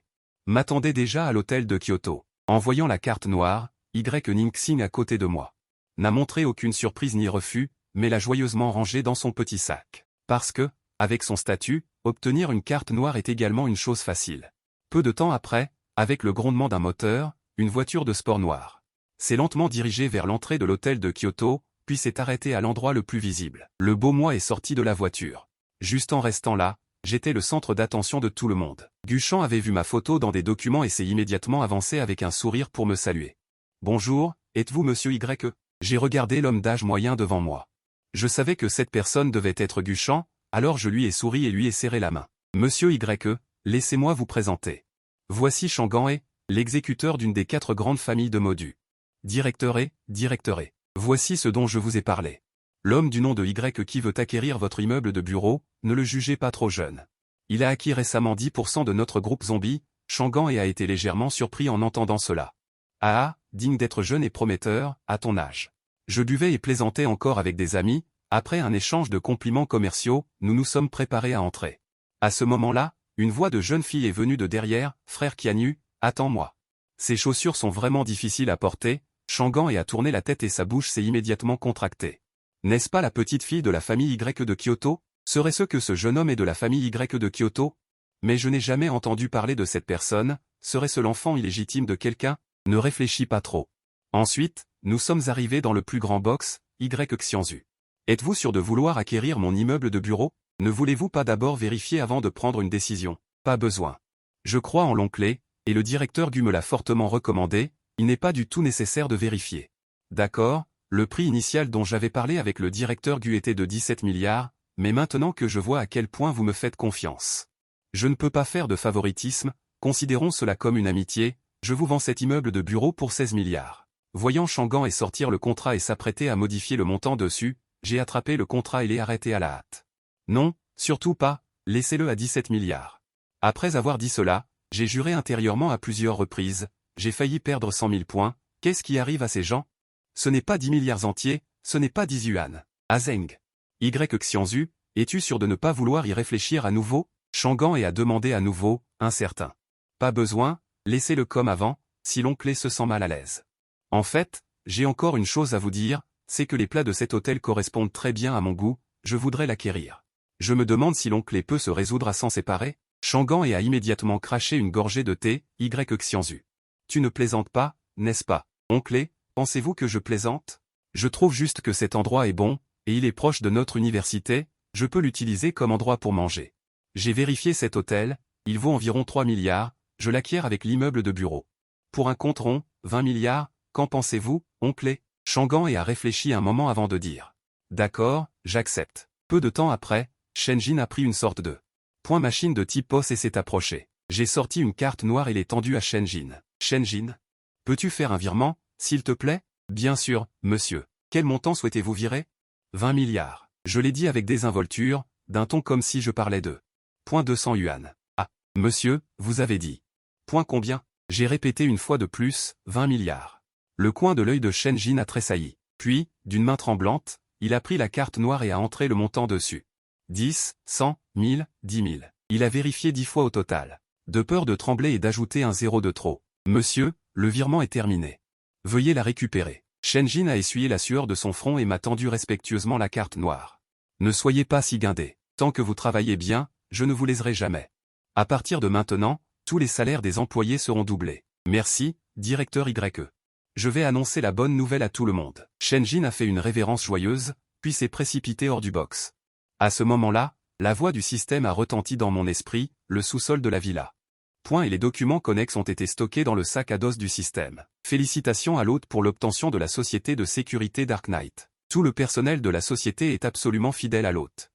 m'attendait déjà à l'hôtel de Kyoto. En voyant la carte noire, Ningxing à côté de moi n'a montré aucune surprise ni refus, mais l'a joyeusement rangée dans son petit sac. Parce que, avec son statut, obtenir une carte noire est également une chose facile. Peu de temps après, avec le grondement d'un moteur, une voiture de sport noire s'est lentement dirigée vers l'entrée de l'hôtel de Kyoto, puis s'est arrêtée à l'endroit le plus visible. Le beau moi est sorti de la voiture. Juste en restant là, j'étais le centre d'attention de tout le monde. Guchan avait vu ma photo dans des documents et s'est immédiatement avancé avec un sourire pour me saluer. Bonjour, êtes-vous monsieur Y? J'ai regardé l'homme d'âge moyen devant moi. Je savais que cette personne devait être Guchan, alors je lui ai souri et lui ai serré la main. Monsieur Y, laissez-moi vous présenter. Voici Shangan, l'exécuteur d'une des 4 grandes familles de Modu. Directeur. Voici ce dont je vous ai parlé. L'homme du nom de Y qui veut acquérir votre immeuble de bureau, ne le jugez pas trop jeune. Il a acquis récemment 10% de notre groupe zombie, Shangan a été légèrement surpris en entendant cela. Ah, digne d'être jeune et prometteur, à ton âge. Je buvais et plaisantais encore avec des amis, après un échange de compliments commerciaux, nous nous sommes préparés à entrer. À ce moment-là, une voix de jeune fille est venue de derrière, frère Kianu, attends-moi. Ces chaussures sont vraiment difficiles à porter, Shangan a tourné la tête et sa bouche s'est immédiatement contractée. N'est-ce pas la petite fille de la famille Y de Kyoto? Serait-ce que ce jeune homme est de la famille Y de Kyoto? Mais je n'ai jamais entendu parler de cette personne, serait-ce l'enfant illégitime de quelqu'un? Ne réfléchis pas trop. Ensuite, nous sommes arrivés dans le plus grand box, Y Xianzhu. Êtes-vous sûr de vouloir acquérir mon immeuble de bureau? Ne voulez-vous pas d'abord vérifier avant de prendre une décision? Pas besoin. Je crois en l'oncle, et le directeur Gu me l'a fortement recommandé, il n'est pas du tout nécessaire de vérifier. D'accord, le prix initial dont j'avais parlé avec le directeur Gu était de 17 milliards, mais maintenant que je vois à quel point vous me faites confiance. Je ne peux pas faire de favoritisme, considérons cela comme une amitié, je vous vends cet immeuble de bureau pour 16 milliards. Voyant Shangan et sortir le contrat et s'apprêter à modifier le montant dessus, j'ai attrapé le contrat et l'ai arrêté à la hâte. Non, surtout pas, laissez-le à 17 milliards. Après avoir dit cela, j'ai juré intérieurement à plusieurs reprises, j'ai failli perdre 100 000 points, qu'est-ce qui arrive à ces gens? Ce n'est pas 10 milliards entiers, ce n'est pas 10 yuan. Azeng. Y Xianzhu, es-tu sûr de ne pas vouloir y réfléchir à nouveau? Shangan a demandé à nouveau, incertain. Pas besoin, laissez-le comme avant, si l'oncle se sent mal à l'aise. En fait, j'ai encore une chose à vous dire, c'est que les plats de cet hôtel correspondent très bien à mon goût, je voudrais l'acquérir. Je me demande si l'oncle peut se résoudre à s'en séparer? Shangan a immédiatement craché une gorgée de thé, Y Xianzhu. Tu ne plaisantes pas, n'est-ce pas? Oncle, pensez-vous que je plaisante? Je trouve juste que cet endroit est bon, et il est proche de notre université, je peux l'utiliser comme endroit pour manger. J'ai vérifié cet hôtel, il vaut environ 3 milliards, je l'acquiers avec l'immeuble de bureau. Pour un compte rond, 20 milliards, qu'en pensez-vous, oncle? Shangan a réfléchi un moment avant de dire. D'accord, j'accepte. Peu de temps après, Shenjin a pris une sorte de point machine de type POS et s'est approché. J'ai sorti une carte noire et l'ai tendue à Shenjin. Shenjin? Peux-tu faire un virement, s'il te plaît? Bien sûr, monsieur. Quel montant souhaitez-vous virer? 20 milliards. Je l'ai dit avec désinvolture, d'un ton comme si je parlais de. Point 200 yuan. Ah, monsieur, vous avez dit. Point combien? J'ai répété une fois de plus, 20 milliards. Le coin de l'œil de Shenjin a tressailli. Puis, d'une main tremblante, il a pris la carte noire et a entré le montant dessus. 10, 100, 1000, 10 000. Il a vérifié 10 fois au total. De peur de trembler et d'ajouter un zéro de trop. Monsieur, le virement est terminé. Veuillez la récupérer. Shenjin a essuyé la sueur de son front et m'a tendu respectueusement la carte noire. Ne soyez pas si guindé. Tant que vous travaillez bien, je ne vous léserai jamais. À partir de maintenant, tous les salaires des employés seront doublés. Merci, directeur YE. Je vais annoncer la bonne nouvelle à tout le monde. Shenjin a fait une révérence joyeuse, puis s'est précipité hors du box. À ce moment-là, la voix du système a retenti dans mon esprit, le sous-sol de la villa. Point et les documents connexes ont été stockés dans le sac à dos du système. Félicitations à l'hôte pour l'obtention de la société de sécurité Dark Knight. Tout le personnel de la société est absolument fidèle à l'hôte.